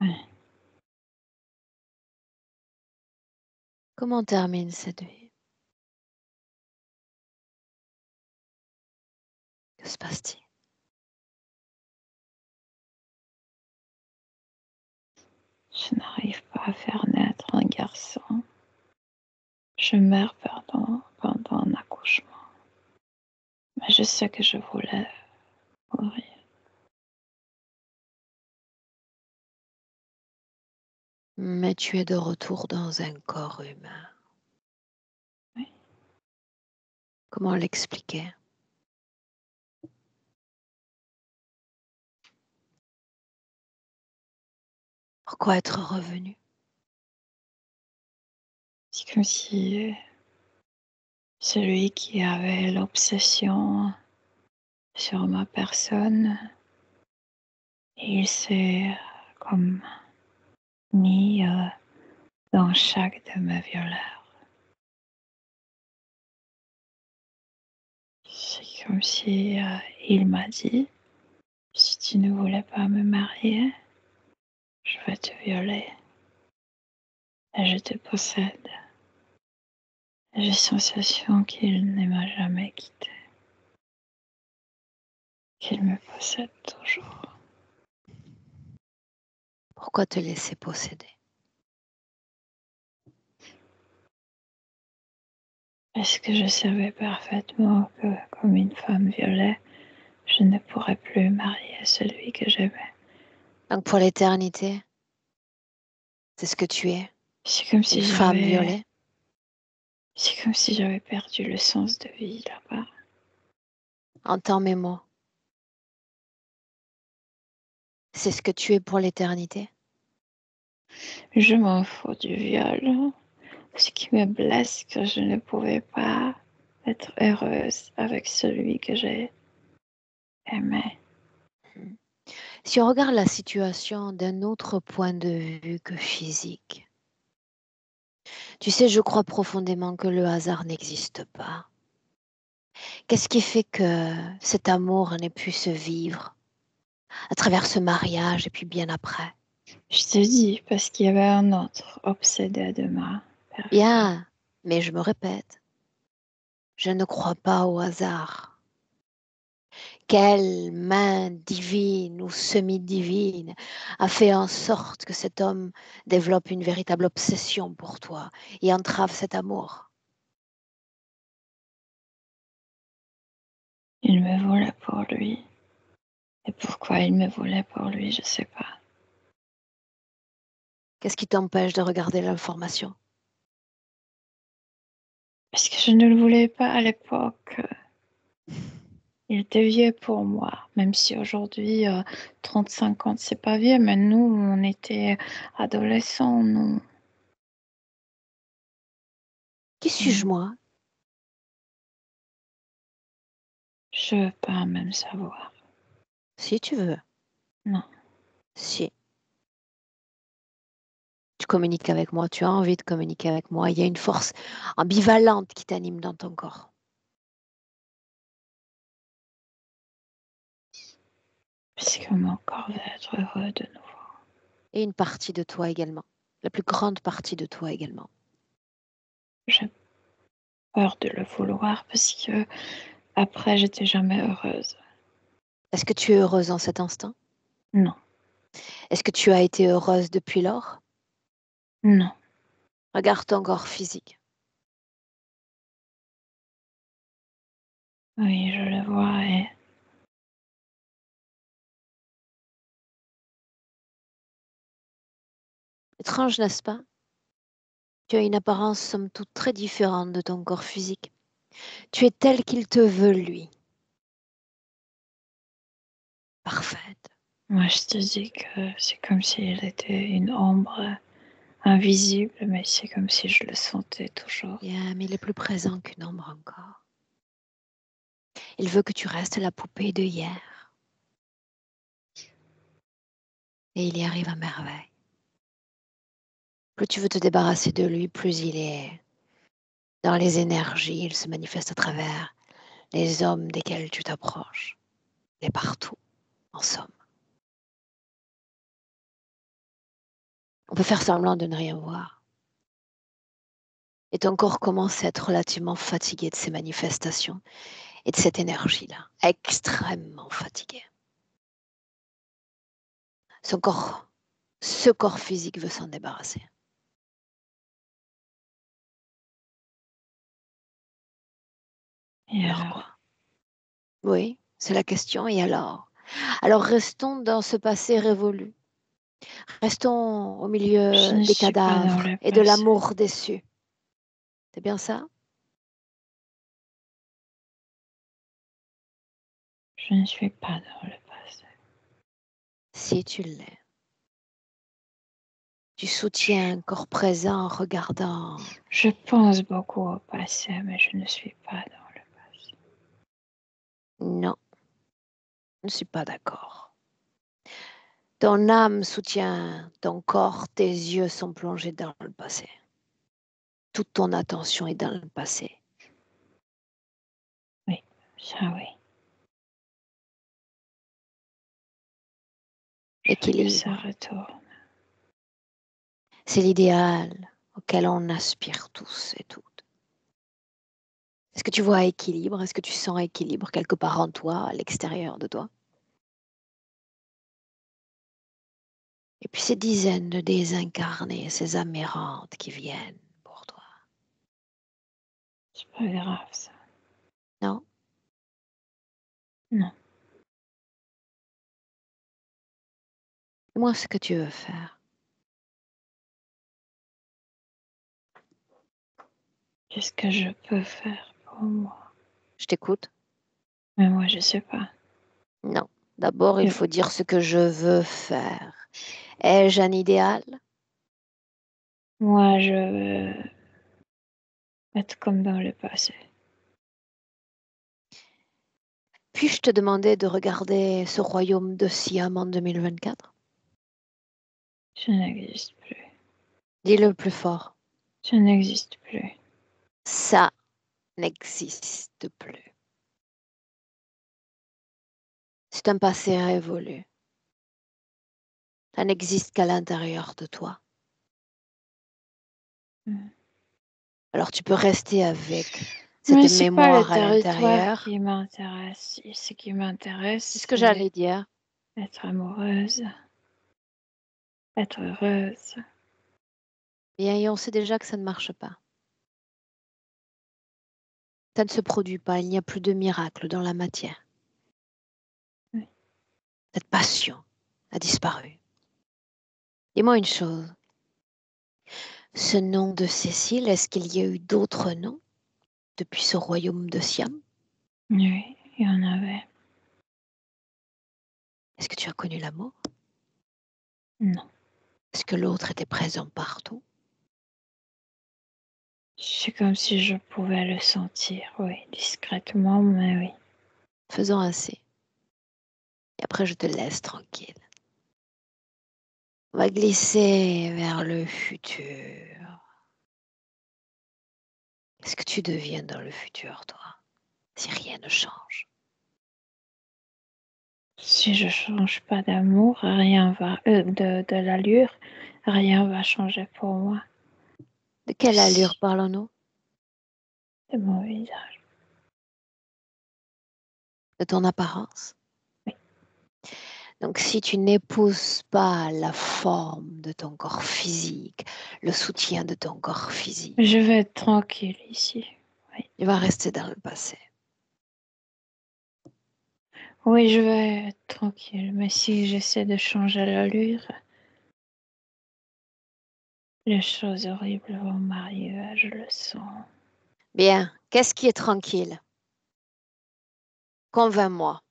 Oui. Comment termine cette vie? Que se passe-t-il? Je n'arrive pas à faire naître un garçon. Je meurs pendant un accouchement. Mais je sais que je voulais mourir. Mais tu es de retour dans un corps humain. Oui. Comment l'expliquer? Pourquoi être revenu? C'est comme si celui qui avait l'obsession sur ma personne, il s'est comme mis dans chaque de mes violeurs. C'est comme si il m'a dit, si tu ne voulais pas me marier, je vais te violer et je te possède. J'ai la sensation qu'il ne m'a jamais quitté, qu'il me possède toujours. Pourquoi te laisser posséder? Parce que je savais parfaitement que, comme une femme violée, je ne pourrais plus marier celui que j'aimais. Donc pour l'éternité, c'est ce que tu es, C'est comme une si femme j'avais, violée. c'est comme si j'avais perdu le sens de vie là-bas. Entends mes mots. C'est ce que tu es pour l'éternité. Je m'en fous du viol. Ce qui me blesse, que je ne pouvais pas être heureuse avec celui que j'ai aimé. Mhm. Si on regarde la situation d'un autre point de vue que physique, tu sais, je crois profondément que le hasard n'existe pas. Qu'est-ce qui fait que cet amour n'ait pu se vivre à travers ce mariage et puis bien après? Je te dis, parce qu'il y avait un autre obsédé de ma personne. Bien, mais je me répète, je ne crois pas au hasard. Quelle main divine ou semi-divine a fait en sorte que cet homme développe une véritable obsession pour toi et entrave cet amour? Il me voulait pour lui. Et pourquoi il me voulait pour lui, je sais pas. Qu'est-ce qui t'empêche de regarder l'information? Parce que je ne le voulais pas à l'époque. Il était vieux pour moi, même si aujourd'hui, 35 ans, c'est pas vieux, mais nous, on était adolescents, nous. Qui suis-je Mm. moi? Je veux pas même savoir. Si tu veux. Non. Si tu communiques avec moi, tu as envie de communiquer avec moi, il y a une force ambivalente qui t'anime dans ton corps. Parce que mon corps veut être heureux de nouveau. Et une partie de toi également. La plus grande partie de toi également. J'ai peur de le vouloir parce que après, j'étais jamais heureuse. Est-ce que tu es heureuse en cet instant? Non, Est-ce que tu as été heureuse depuis lors? non. Regarde ton corps physique. Oui, je le vois et Étrange, n'est-ce pas? Tu as une apparence somme toute très différente de ton corps physique. Tu es telle qu'il te veut, lui. Parfaite. moi je te dis que c'est comme s'il était une ombre invisible, mais c'est comme si je le sentais toujours. Bien, mais il est plus présent qu'une ombre encore. Il veut que tu restes la poupée de hier. Et il y arrive à merveille. Plus tu veux te débarrasser de lui, plus il est dans les énergies, il se manifeste à travers les hommes desquels tu t'approches. Il est partout, en somme. On peut faire semblant de ne rien voir. Et ton corps commence à être relativement fatigué de ces manifestations et de cette énergie-là. Extrêmement fatigué. Ce corps physique veut s'en débarrasser. Et Alors alors, quoi? Oui, c'est la question. Et alors? Alors restons dans ce passé révolu. Restons au je milieu ne des suis pas dans cadavres le et de passé. l'amour déçu. C'est bien ça? Je ne suis pas dans le passé. Si tu l'es. Tu soutiens un corps présent en regardant. Je pense beaucoup au passé, mais je ne suis pas dans le passé. Non, je ne suis pas d'accord. Ton âme soutient ton corps, tes yeux sont plongés dans le passé. Toute ton attention est dans le passé. Oui, ça oui. Je veux que ça Équilibre, retourne. c'est l'idéal auquel on aspire tous et toutes. Est-ce que tu vois équilibre? Est-ce que tu sens équilibre quelque part en toi, à l'extérieur de toi? Et puis ces dizaines de désincarnés, ces âmes errantes qui viennent pour toi. C'est pas grave ça. Non? Non. Dis-moi ce que tu veux faire. Qu'est-ce que je peux faire pour moi? Je t'écoute? Mais moi, je sais pas. Non. D'abord, il Je- faut dire ce que je veux faire. Ai-je un idéal? Moi, je veux être comme dans le passé. Puis-je te demander de regarder ce royaume de Siam en 2024? Je n'existe plus. Dis-le plus fort. Je n'existe plus. Ça n'existe plus. C'est un passé révolu. Ça n'existe qu'à l'intérieur de toi. Mm. Alors tu peux rester avec cette Mais c'est pas le mémoire à territoire l'intérieur. qui m'intéresse. Ce qui m'intéresse, C'est ce que c'est j'allais dire. être amoureuse, être heureuse. Bien, et on sait déjà que ça ne marche pas. Ça ne se produit pas. Il n'y a plus de miracle dans la matière. Oui. Cette passion a disparu. Dis-moi une chose. Ce nom de Cécile, est-ce qu'il y a eu d'autres noms depuis ce royaume de Siam? Oui, il y en avait. Est-ce que tu as connu l'amour? Non. Est-ce que l'autre était présent partout? C'est comme si je pouvais le sentir, oui, discrètement, mais oui. Faisons ainsi. Et après, je te laisse tranquille. On va glisser vers le futur. Qu'est-ce que tu deviens dans le futur, toi, si rien ne change? Si je change pas d'amour, rien va, de l'allure, rien va changer pour moi. De quelle allure Si- parlons-nous? De mon visage. De ton apparence? Oui. Donc, si tu n'épouses pas la forme de ton corps physique, le soutien de ton corps physique, Je vais être tranquille ici. tu vas rester dans le passé. Oui, je vais être tranquille, mais si j'essaie de changer l'allure, les choses horribles vont m'arriver, je le sens. Bien, qu'est-ce qui est tranquille? Convainc-moi.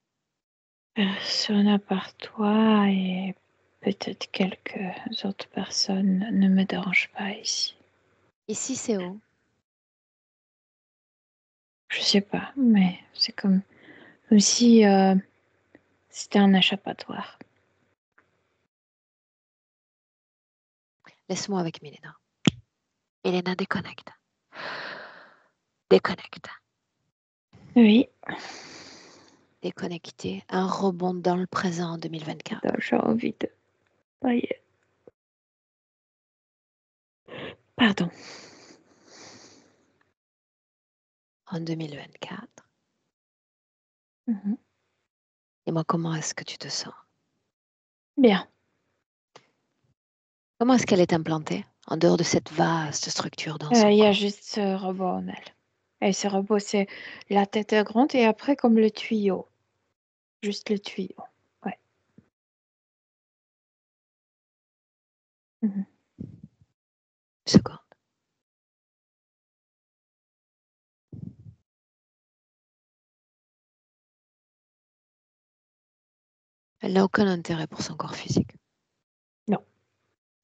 Personne à part toi et peut-être quelques autres personnes ne me dérangent pas ici. Ici, c'est où? Je sais pas, mais c'est comme si c'était un échappatoire. Laisse-moi avec Milena. Milena, déconnecte. Déconnecte. Oui, Déconnecter, un rebond dans le présent en 2024. j'ai envie de... Aïe. Pardon. En 2024. Mhm. Dis-moi, comment est-ce que tu te sens? Bien. Comment est-ce qu'elle est implantée en dehors de cette vaste structure dans son Il y a corps? juste ce robot en elle. Et ce robot, c'est la tête est grande et après comme le tuyau. Juste le tuyau. Ouais. Mhm. Une seconde. Elle n'a aucun intérêt pour son corps physique. Non,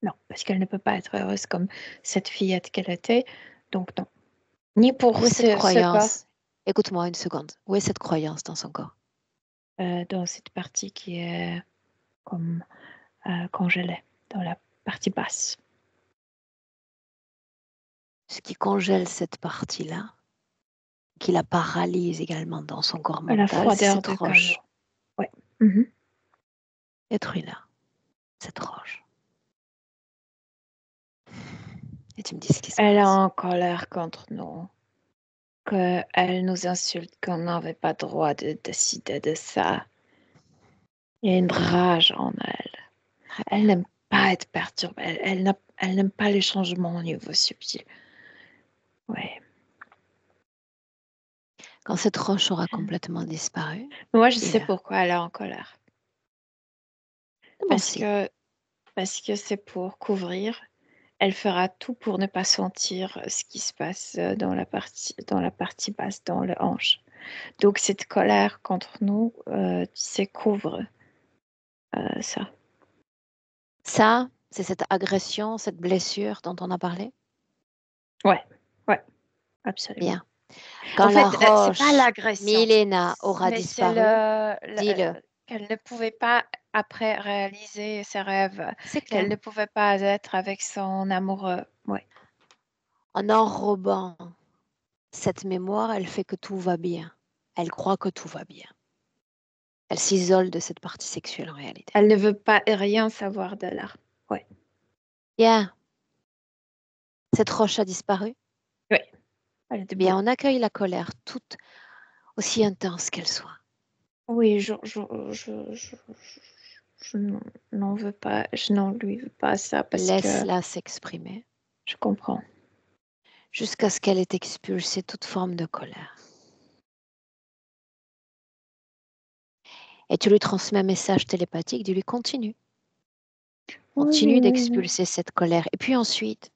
non, parce qu'elle ne peut pas être heureuse comme cette fillette qu'elle était. Donc non. Ni pour Où est cette ce corps, croyance? Écoute-moi une seconde. Où est cette croyance dans son corps? dans cette partie qui est comme congelée, dans la partie basse. Ce qui congèle cette partie-là, qui la paralyse également dans son corps La mental, c'est froideur cette de caillou. roche. Ouais. Mhm. Détruis-la, cette roche. Et tu me dis ce qui se Elle est passe. en colère contre nous. Qu'elle nous insulte, qu'on n'avait pas le droit de décider de ça. Il y a une rage en elle. Très Elle bien. n'aime pas être perturbée. Elle n'aime pas les changements au niveau subtil. Ouais. Quand cette roche aura complètement disparu, Moi, je sais dis-le. pourquoi elle est en colère. Moi Parce aussi. que, parce que c'est pour couvrir. Elle fera tout pour ne pas sentir ce qui se passe dans la partie basse, dans le hanche. Donc, cette colère contre nous, tu sais, couvre ça. Ça, c'est cette agression, cette blessure dont on a parlé? Ouais, ouais, absolument. Bien. En Quand la fait, c'est pas roche, l'agression, Milena, aura mais c'est disparu, dis-le. qu'elle ne pouvait pas après réaliser ses rêves, C'est qu'elle clair. ne pouvait pas être avec son amoureux. Ouais. En enrobant cette mémoire, elle fait que tout va bien. Elle croit que tout va bien. Elle s'isole de cette partie sexuelle en réalité. Elle ne veut pas rien savoir de l'art. Ouais. Bien. Cette roche a disparu. Oui, elle est debout. Bien, on accueille la colère, toute aussi intense qu'elle soit. Oui, je n'en veux pas, je n'en lui veux pas ça parce que Laisse-la s'exprimer je comprends. jusqu'à ce qu'elle ait expulsé toute forme de colère. Et tu lui transmets un message télépathique, dis-lui continue. Oui, Continue d'expulser cette colère. Et puis ensuite,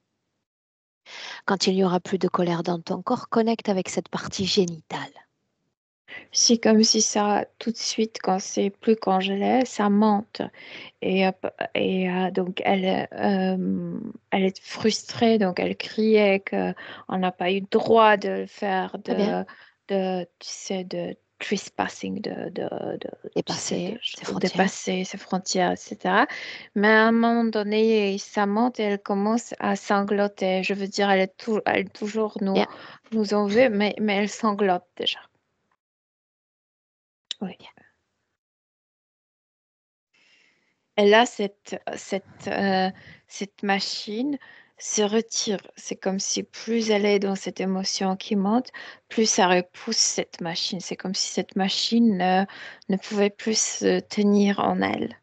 quand il n'y aura plus de colère dans ton corps, connecte avec cette partie génitale. c'est comme si ça, tout de suite, quand c'est plus congelé, ça monte. Donc, elle est frustrée, donc elle criait qu'on n'a pas eu le droit de le faire, Très bien. tu sais, de trespassing, tu sais, Dépasser ses de frontières. dépasser ses frontières, etc. Mais à un moment donné, ça monte et elle commence à sangloter. Je veux dire, elle toujours Bien, nous en veut, mais elle sanglote déjà. Oui. bien. Elle a cette machine, se retire. C'est comme si plus elle est dans cette émotion qui monte, plus ça repousse cette machine. C'est comme si cette machine ne pouvait plus se tenir en elle.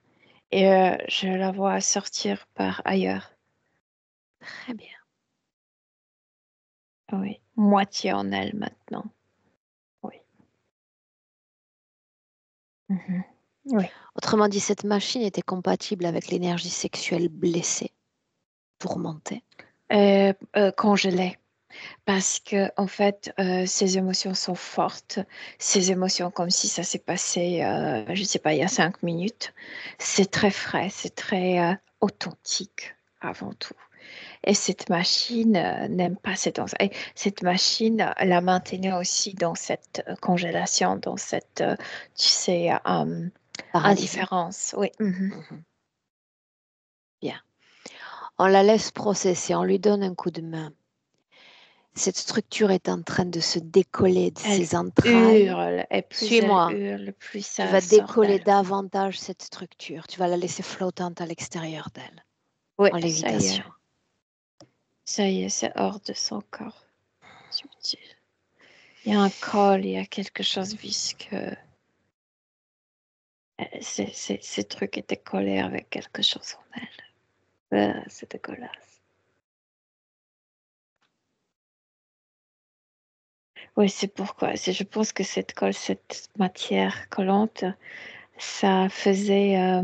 Et je la vois sortir par ailleurs. Très bien. Oui, moitié en elle maintenant. Oui. Mhm. Oui. Autrement dit, cette machine était compatible avec l'énergie sexuelle blessée, tourmentée. Congelée. Parce que en fait, ces émotions sont fortes. Ces émotions, comme si ça s'est passé, je ne sais pas, il y a 5 minutes. C'est très frais, c'est très authentique avant tout. Et cette machine n'aime pas et cette machine la maintenait aussi dans cette congélation, dans cette, tu sais, Paralysie. indifférence. Oui. Mhm. Mhm. Bien. On la laisse processer, on lui donne un coup de main. Cette structure est en train de se décoller de Elle ses entrailles. hurle, et plus elle Suis-moi. hurle, plus Tu ça vas sort décoller d'elle. davantage cette structure. Tu vas la laisser flottante à l'extérieur d'elle, Oui, en lévitation. ça y est, c'est hors de son corps. Subtil. Il y a un col, il y a quelque chose visqueux. Ces trucs étaient collés avec quelque chose en elle. C'est dégueulasse. Oui, c'est pourquoi. Je pense que cette matière collante, ça faisait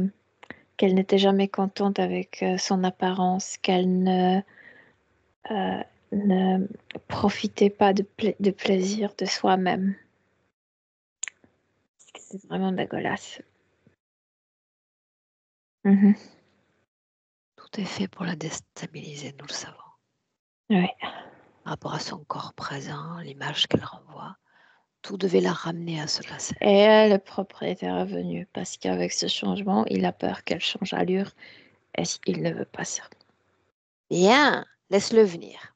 qu'elle n'était jamais contente avec son apparence, qu'elle euh, ne profitait pas de plaisir de soi-même. C'est vraiment dégueulasse. Mhm. Tout est fait pour la déstabiliser, nous le savons. Oui. Par rapport à son corps présent, l'image qu'elle renvoie, tout devait la ramener à ce passé. Et le propriétaire est venu parce qu'avec ce changement, il a peur qu'elle change allure et il ne veut pas ça. Bien, laisse-le venir.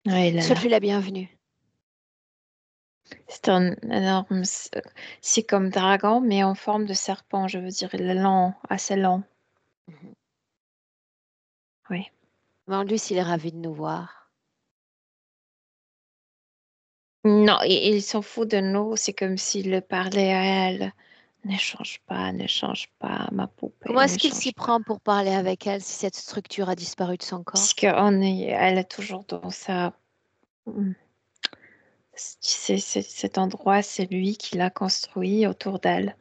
Ouais, il est là. Souhaite-lui la bienvenue. C'est un énorme. C'est comme dragon, mais en forme de serpent, je veux dire. Il est lent, assez lent. Mhm. Oui. Demande-lui s'il est ravi de nous voir. Non, il s'en fout de nous. C'est comme s'il le parlait à elle. Ne change pas, ma poupée, Comment ne est-ce qu'il s'y change pas. prend pour parler avec elle si cette structure a disparu de son corps? Elle est toujours dans sa. Cet endroit, c'est lui qui l'a construit autour d'elle.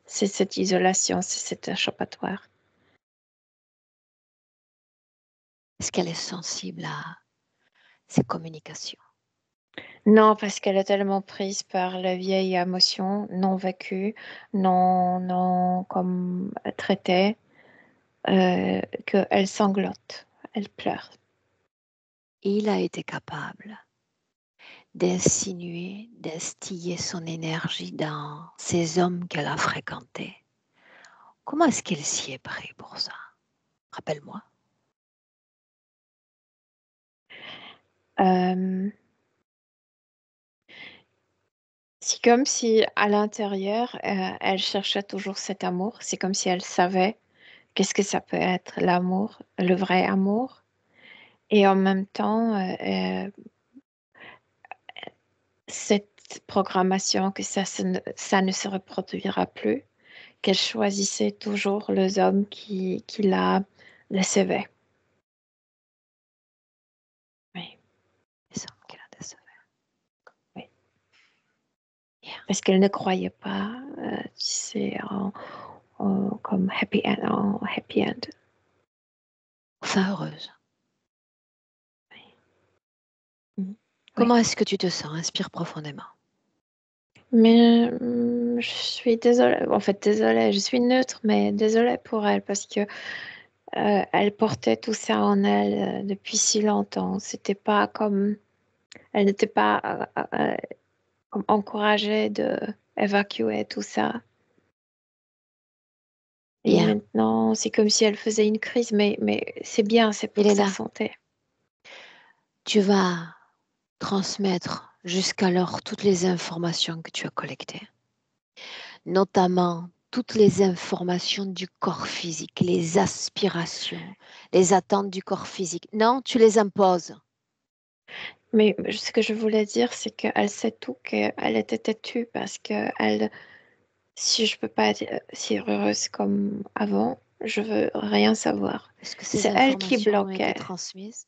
C'est cette isolation, c'est cet échappatoire. Est-ce qu'elle est sensible à ces communications? Non, parce qu'elle est tellement prise par la vieille émotion non vécue, non comme traitée, qu'elle sanglote, elle pleure. Il a été capable d'insinuer, d'instiller son énergie dans ces hommes qu'elle a fréquentés. Comment est-ce qu'elle s'y est pris pour ça? Rappelle-moi. Euh, c'est comme si à l'intérieur, elle cherchait toujours cet amour. C'est comme si elle savait qu'est-ce que ça peut être l'amour, le vrai amour. Et en même temps, cette programmation que ça ne se reproduira plus, qu'elle choisissait toujours les hommes qui la décevaient. Oui, Les hommes qu'elle a décevés. oui. Bien. Parce qu'elle ne croyait pas, tu sais, comme en happy end. Enfin heureuse. Oui. Comment est-ce que tu te sens? Inspire profondément. Mais je suis désolée, en fait désolée, je suis neutre, mais désolée pour elle parce que elle portait tout ça en elle depuis si longtemps. C'était pas comme, elle n'était pas comme encouragée de évacuer tout ça. Et Bien. maintenant, c'est comme si elle faisait une crise, mais c'est bien, c'est pour sa Elena, santé. tu vas transmettre jusqu'alors toutes les informations que tu as collectées, notamment toutes les informations du corps physique, les aspirations, les attentes du corps physique. Non, tu les imposes. Mais ce que je voulais dire, c'est qu'elle sait tout, qu'elle était têtue parce que elle, si je peux pas être si heureuse comme avant, je veux rien savoir. Est-ce que ces C'est elle qui informations ont été bloquait. transmises?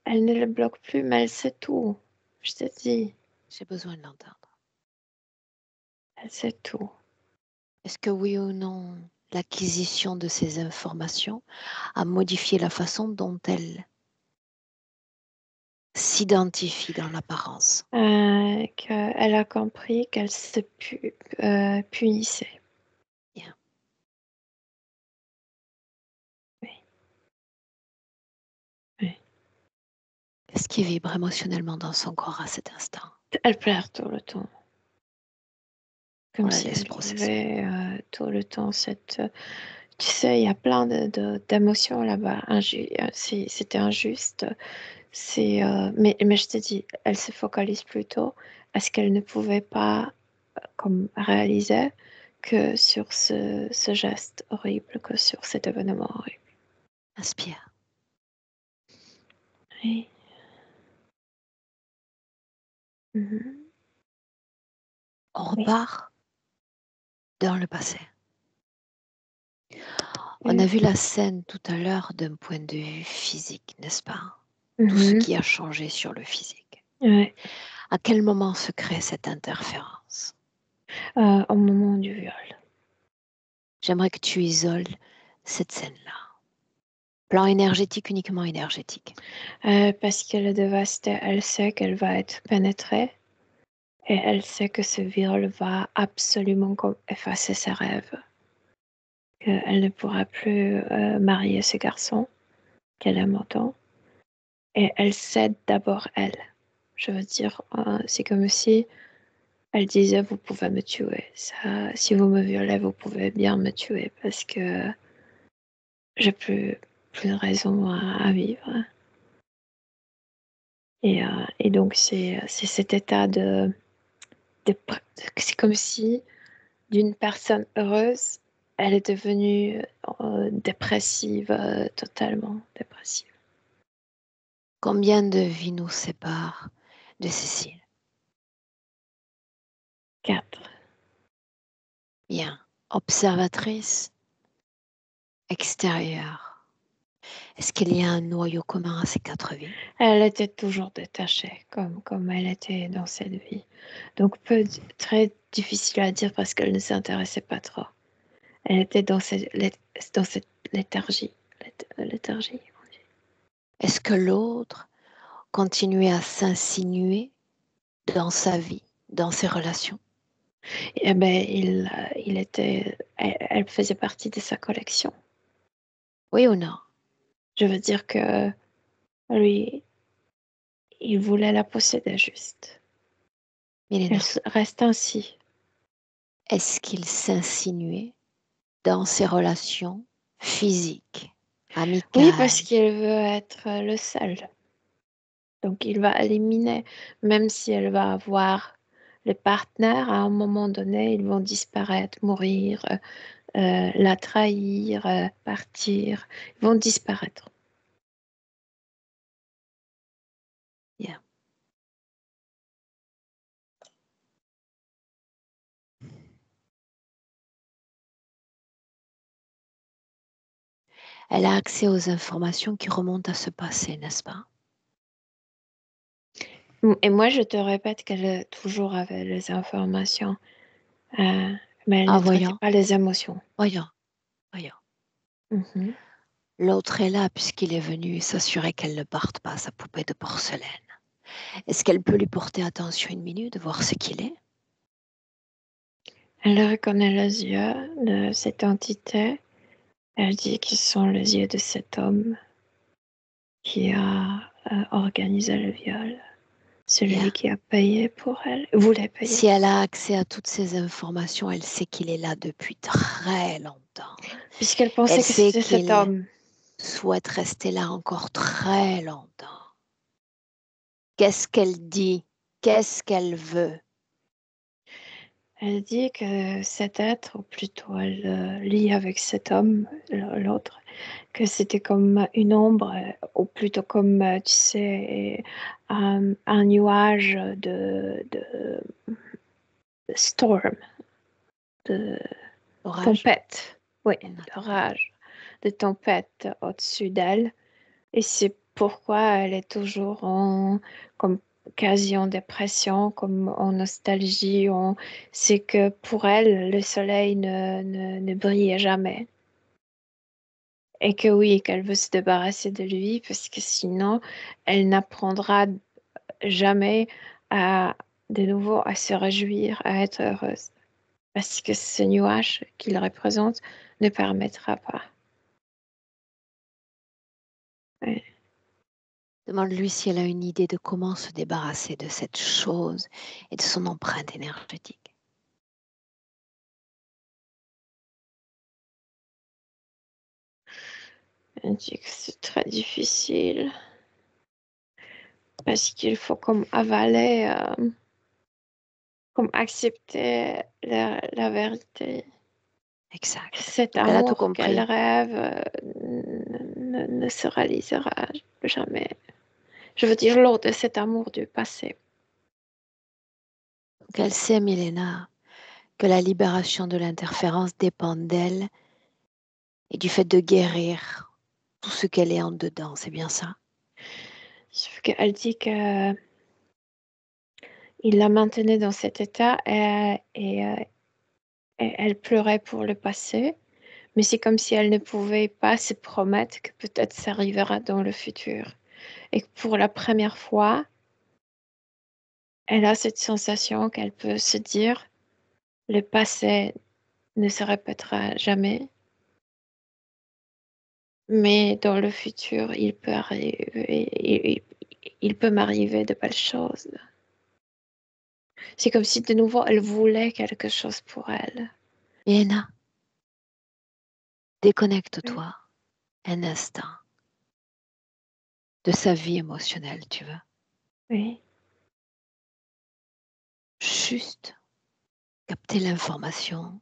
Elle ne le bloque plus, mais elle sait tout. Je te dis, J'ai besoin de l'entendre. elle sait tout. Est-ce que oui ou non, l'acquisition de ces informations a modifié la façon dont elle s'identifie dans l'apparence? Qu'elle a compris qu'elle se punissait. Bien. Oui. Oui. Qu'est-ce qui vibre émotionnellement dans son corps à cet instant? Elle pleure tout le temps. On Comme la si laisse elle processer. vivait tout le temps cette... Tu sais, il y a plein d'émotions là-bas. C'était injuste. Mais je te dis, elle se focalise plutôt à ce qu'elle ne pouvait pas comme réaliser que sur ce geste horrible, que sur cet événement horrible. Inspire. Oui. Mhm. On Oui. repart dans le passé. On a Oui. vu la scène tout à l'heure d'un point de vue physique, n'est-ce pas? Tout ce Mhm. qui a changé sur le physique. Ouais. À quel moment se crée cette interférence? Au moment du viol. J'aimerais que tu isoles cette scène-là. Plan énergétique, uniquement énergétique. Parce qu'elle est dévastée, elle sait qu'elle va être pénétrée et elle sait que ce viol va absolument effacer ses rêves. Qu'elle ne pourra plus marier ce garçon qu'elle aime autant. Et elle cède d'abord elle. Je veux dire, c'est comme si elle disait, vous pouvez me tuer. Ça, si vous me violez, vous pouvez bien me tuer parce que j'ai plus de raison à vivre. Et donc, c'est cet état de- c'est comme si d'une personne heureuse, elle est devenue dépressive, totalement dépressive. Combien de vies nous séparent de Cécile? 4. Bien. Observatrice extérieure. Est-ce qu'il y a un noyau commun à ces 4 vies? Elle était toujours détachée, comme elle était dans cette vie. Donc, très difficile à dire parce qu'elle ne s'intéressait pas trop. Elle était dans cette léthargie. Léthargie. Est-ce que l'autre continuait à s'insinuer dans sa vie, dans ses relations? Eh ben, elle faisait partie de sa collection. Oui ou non? Je veux dire que lui, il voulait la posséder juste. Elle Milena, reste ainsi. est-ce qu'il s'insinuait dans ses relations physiques, Oui, parce amicales? qu'il veut être le seul. Donc, il va éliminer, même si elle va avoir les partenaires, à un moment donné, ils vont disparaître, mourir, la trahir, partir. Ils vont disparaître. Yeah. Elle a accès aux informations qui remontent à ce passé, n'est-ce pas? Et moi, je te répète qu'elle toujours avait les informations, mais elle ne Ah, traitait voyons, pas les émotions. voyons, voyons. Mhm. L'autre est là puisqu'il est venu s'assurer qu'elle ne parte pas, sa poupée de porcelaine. Est-ce qu'elle peut lui porter attention 1 minute, voir ce qu'il est? Elle reconnaît les yeux de cette entité. Elle dit qu'ils sont les yeux de cet homme qui a organisé le viol. Celui Bien. qui a payé pour elle, voulait payer. Si elle a accès à toutes ces informations, elle sait qu'il est là depuis très longtemps. Puisqu'elle Elle pensait que sait c'était cet qu'il homme. souhaite rester là encore très longtemps. Qu'est-ce qu'elle dit? Qu'est-ce qu'elle veut? Elle dit que cet être, ou plutôt elle lit avec cet homme, l'autre, que c'était comme une ombre, ou plutôt comme, tu sais, un nuage de storm, de Orage. tempête, oui, d'orage, de tempête au-dessus d'elle. Et c'est pourquoi elle est toujours comme quasi en dépression, comme en nostalgie. C'est que pour elle, le soleil ne brillait jamais. Et que oui, qu'elle veut se débarrasser de lui parce que sinon, elle n'apprendra jamais à, de nouveau à se réjouir, à être heureuse. Parce que ce nuage qu'il représente ne permettra pas. Ouais. Demande-lui si elle a une idée de comment se débarrasser de cette chose et de son empreinte énergétique. Elle dit que c'est très difficile parce qu'il faut comme avaler, comme accepter la vérité. Exact. Cet Donc elle a tout amour qu'elle compris. rêve ne se réalisera jamais. Je veux dire, lors de cet amour du passé. Donc elle sait, Milena, que la libération de l'interférence dépend d'elle et du fait de guérir tout ce qu'elle est en dedans. C'est bien ça? Sauf qu'elle dit que il la maintenait dans cet état et elle pleurait pour le passé. Mais c'est comme si elle ne pouvait pas se promettre que peut-être ça arrivera dans le futur. Et que pour la première fois, elle a cette sensation qu'elle peut se dire, le passé ne se répétera jamais, mais dans le futur, il peut arriver, il peut m'arriver de belles choses. C'est comme si de nouveau, elle voulait quelque chose pour elle. Milena, Oui, déconnecte-toi un instant de sa vie émotionnelle, tu veux. oui, Juste capter l'information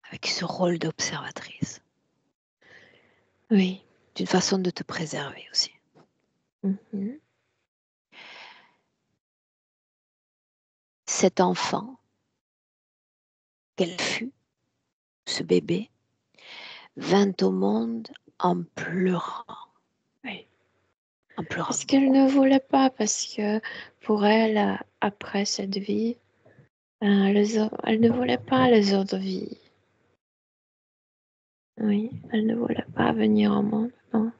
avec ce rôle d'observatrice. oui. C'est une façon de te préserver aussi. Mhm. Cet enfant qu'elle fut, ce bébé, vint au monde en pleurant, Oui. en pleurant Parce qu'elle beaucoup. ne voulait pas, parce que pour elle, après cette vie, elle ne voulait pas les autres vies. Oui, elle ne voulait pas venir au monde. Non,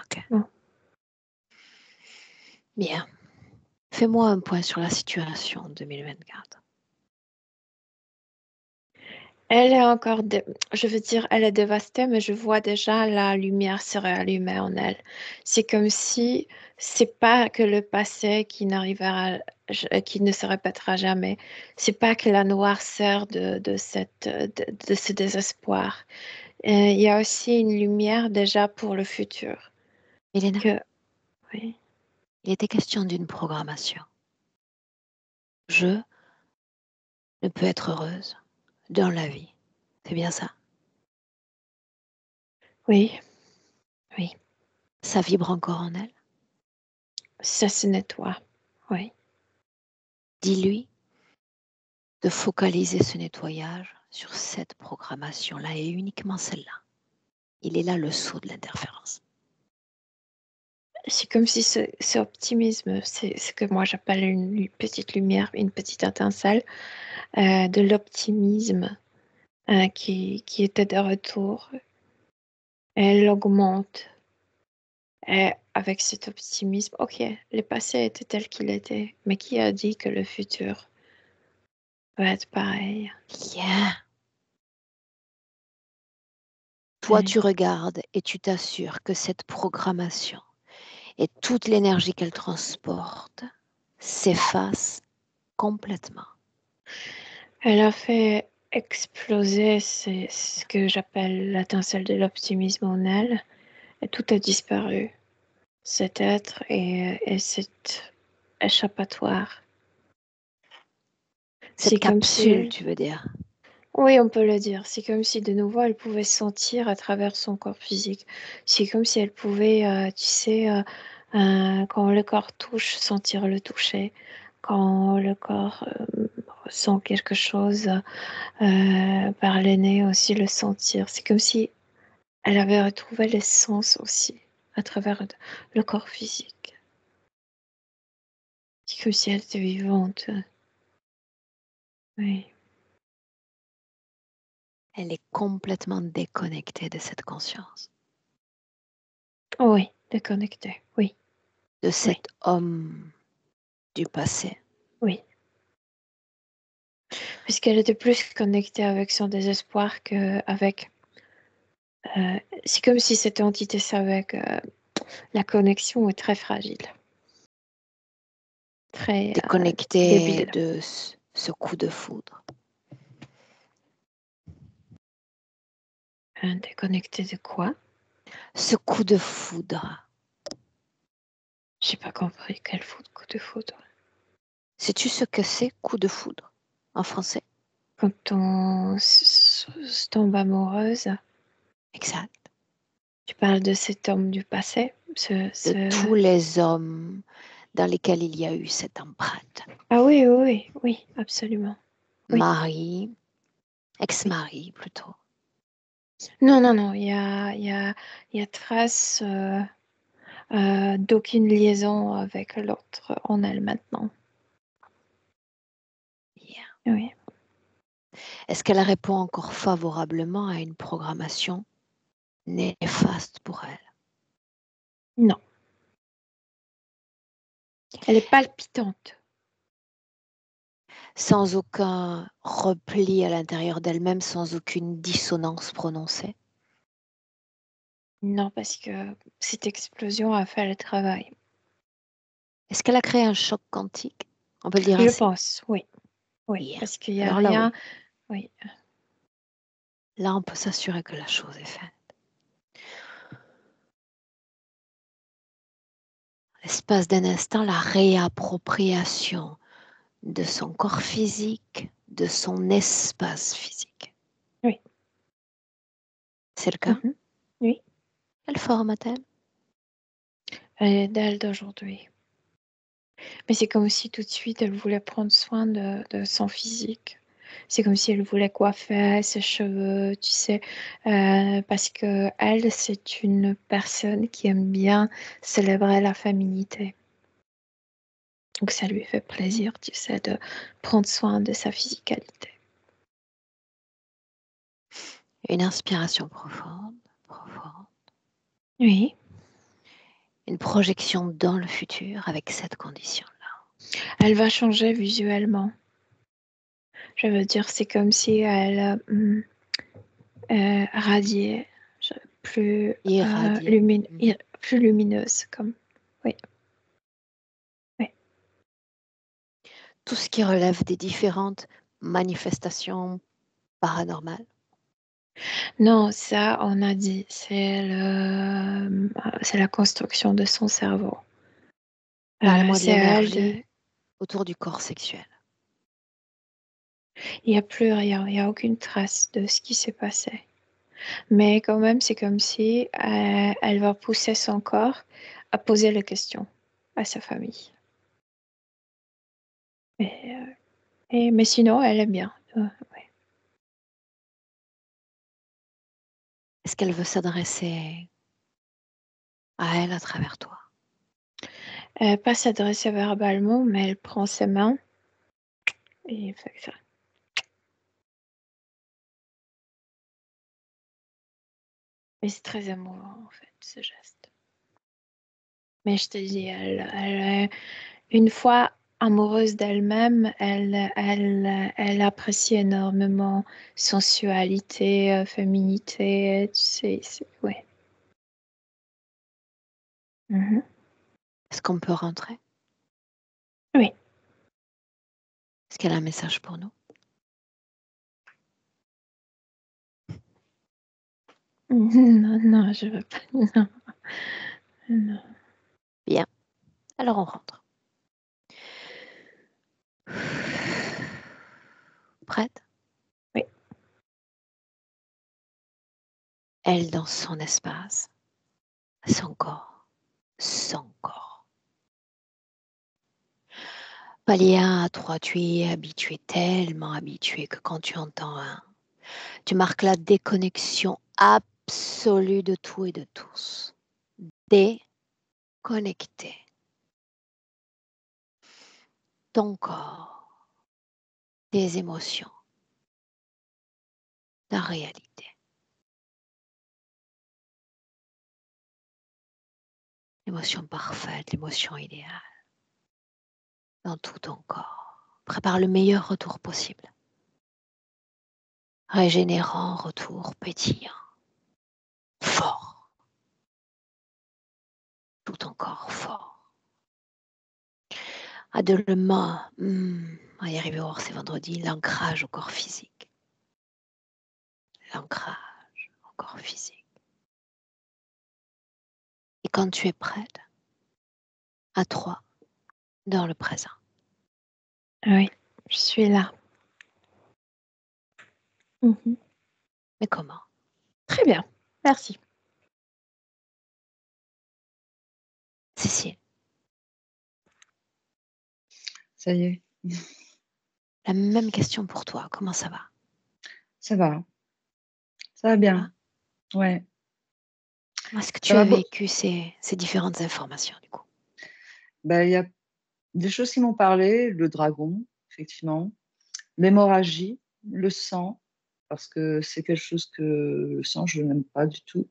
Ok. non. Bien. Fais-moi un point sur la situation en 2024. Elle est encore, je veux dire, elle est dévastée, mais je vois déjà la lumière se réallumer en elle. C'est comme si c'est pas que le passé qui n'arrivera, qui ne se répétera jamais. C'est pas que la noirceur de ce désespoir. Il y a aussi une lumière déjà pour le futur. Elena, Que, oui, il était question d'une programmation. Je ne peux être heureuse dans la vie. C'est bien ça. oui, oui, Ça vibre encore en elle. ça se nettoie. Oui. Dis-lui de focaliser ce nettoyage sur cette programmation-là et uniquement celle-là. Il est là le saut de l'interférence. C'est comme si ce optimisme, c'est ce que moi j'appelle une petite lumière, une petite étincelle, de l'optimisme qui était de retour. Elle augmente. Et avec cet optimisme, ok, le passé était tel qu'il était, mais qui a dit que le futur va être pareil? Bien. Toi, Oui. tu regardes et tu t'assures que cette programmation et toute l'énergie qu'elle transporte s'efface complètement. Elle a fait exploser ce que j'appelle l'étincelle de l'optimisme en elle, et tout a disparu. Cet être et cet échappatoire. Cette C'est comme capsule, si... tu veux dire? Oui, on peut le dire. C'est comme si de nouveau elle pouvait sentir à travers son corps physique. C'est comme si elle pouvait, tu sais, quand le corps touche, sentir le toucher. Quand le corps ressent quelque chose par le nez aussi, le sentir. C'est comme si elle avait retrouvé l'essence aussi à travers le corps physique. C'est comme si elle était vivante. Oui. Elle est complètement déconnectée de cette conscience, Oui, déconnectée. Oui, de oui, cet homme du passé. oui. Puisqu'elle était plus connectée avec son désespoir qu'avec... c'est comme si cette entité savait que la connexion est très fragile, très Déconnectée débile. de ce coup de foudre. Déconnectée de quoi? Ce coup de foudre. J'ai pas compris. Quel coup de foudre? Sais-tu ce que c'est, coup de foudre, en français? Quand on se tombe amoureuse, Exact. tu parles de cet homme du passé, De tous les hommes dans lesquels il y a eu cette empreinte. Ah oui, oui, oui, oui, absolument. Oui. Mari, Oui. ex-mari plutôt. Non, non, non, il y a trace d'aucune liaison avec l'autre en elle maintenant. Yeah. Oui. Est-ce qu'elle répond encore favorablement à une programmation néfaste pour elle? Non. Elle est palpitante. Sans aucun repli à l'intérieur d'elle-même, sans aucune dissonance prononcée? Non, parce que cette explosion a fait le travail. Est-ce qu'elle a créé un choc quantique? On peut le dire Je ainsi? pense, oui. Oui, Yeah. parce qu'il n'y a Alors là, rien. oui. Oui. Là, on peut s'assurer que la chose est faite. L'espace d'un instant, la réappropriation de son corps physique, de son espace physique. Oui. C'est le cas? Mhm. Oui. Quelle forme a-t-elle? Elle est d'elle d'aujourd'hui. Mais c'est comme si tout de suite elle voulait prendre soin de son physique. C'est comme si elle voulait coiffer ses cheveux, tu sais, parce que elle, c'est une personne qui aime bien célébrer la féminité. Donc ça lui fait plaisir, tu sais, de prendre soin de sa physicalité. Une inspiration profonde, profonde. Oui. Une projection dans le futur avec cette condition-là. Elle va changer visuellement. Je veux dire, c'est comme si elle radiait plus, Irradiée. Mhm. plus lumineuse, comme. Oui, oui. Tout ce qui relève des différentes manifestations paranormales. Non, ça, on a dit, c'est la construction de son cerveau. Parle-moi de C'est à elle l'énergie autour du corps sexuel. il n'y a plus rien, il n'y a aucune trace de ce qui s'est passé. Mais quand même, c'est comme si elle va pousser son corps à poser les questions à sa famille. Mais, mais sinon, elle est bien. Ouais. Est-ce qu'elle veut s'adresser à elle à travers toi? Pas s'adresser verbalement, mais elle prend ses mains et fait ça. Et c'est très émouvant, en fait, ce geste. Mais je te dis, une fois amoureuse d'elle-même, elle apprécie énormément sensualité, féminité, tu sais, ouais. Mhm. Est-ce qu'on peut rentrer? Oui. Est-ce qu'elle a un message pour nous? Non, non, je veux pas. Non, non. Bien. Alors on rentre. Prête? Oui. Elle dans son espace, son corps, son corps. Palier 1 à 3, tu y es habitué, tellement habitué que quand tu entends un, tu marques la déconnexion absolue de tout et de tous. Déconnecté. Ton corps, tes émotions, ta réalité. L'émotion parfaite, l'émotion idéale. Dans tout ton corps. Prépare le meilleur retour possible. Régénérant, retour pétillant. Fort. Tout ton corps fort. À de l'humain, à y arriver voir c'est vendredi, l'ancrage au corps physique. L'ancrage au corps physique. Et quand tu es prête, à 3, dans le présent. Oui, je suis là. Mhm. Mais comment? Très bien, merci. Cécile, Ça y est, la même question pour toi. Comment ça va? ça va. Ça va bien. Ouais. Comment est-ce que Ça tu as va vécu ces différentes informations du coup? il y a des choses qui m'ont parlé, le dragon, effectivement, l'hémorragie, le sang, parce que c'est quelque chose que le sang, je n'aime pas du tout.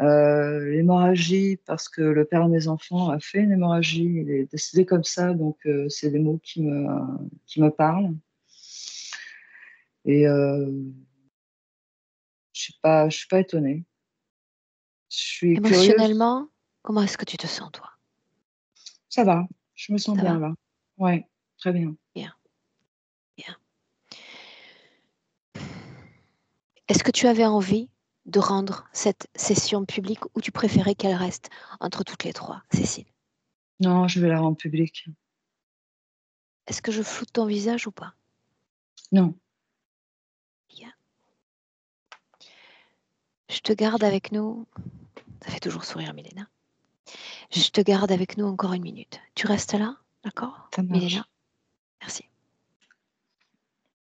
L'hémorragie, parce que le père de mes enfants a fait une hémorragie, il est décédé comme ça, donc c'est des mots qui me parlent. Et je suis pas étonnée. Je suis curieuse. Émotionnellement, comment est-ce que tu te sens toi? Ça va, je me sens Ça bien va? là. Ouais, très bien. Bien, bien. Est-ce que tu avais envie de rendre cette session publique ou tu préférais qu'elle reste entre toutes les trois, Cécile? Non, je vais la rendre publique. Est-ce que je floute ton visage ou pas? Non, Bien. Je te garde avec nous. Ça fait toujours sourire Milena. Je te garde avec nous encore 1 minute. Tu restes là, d'accord, ça Milena? marche. Merci.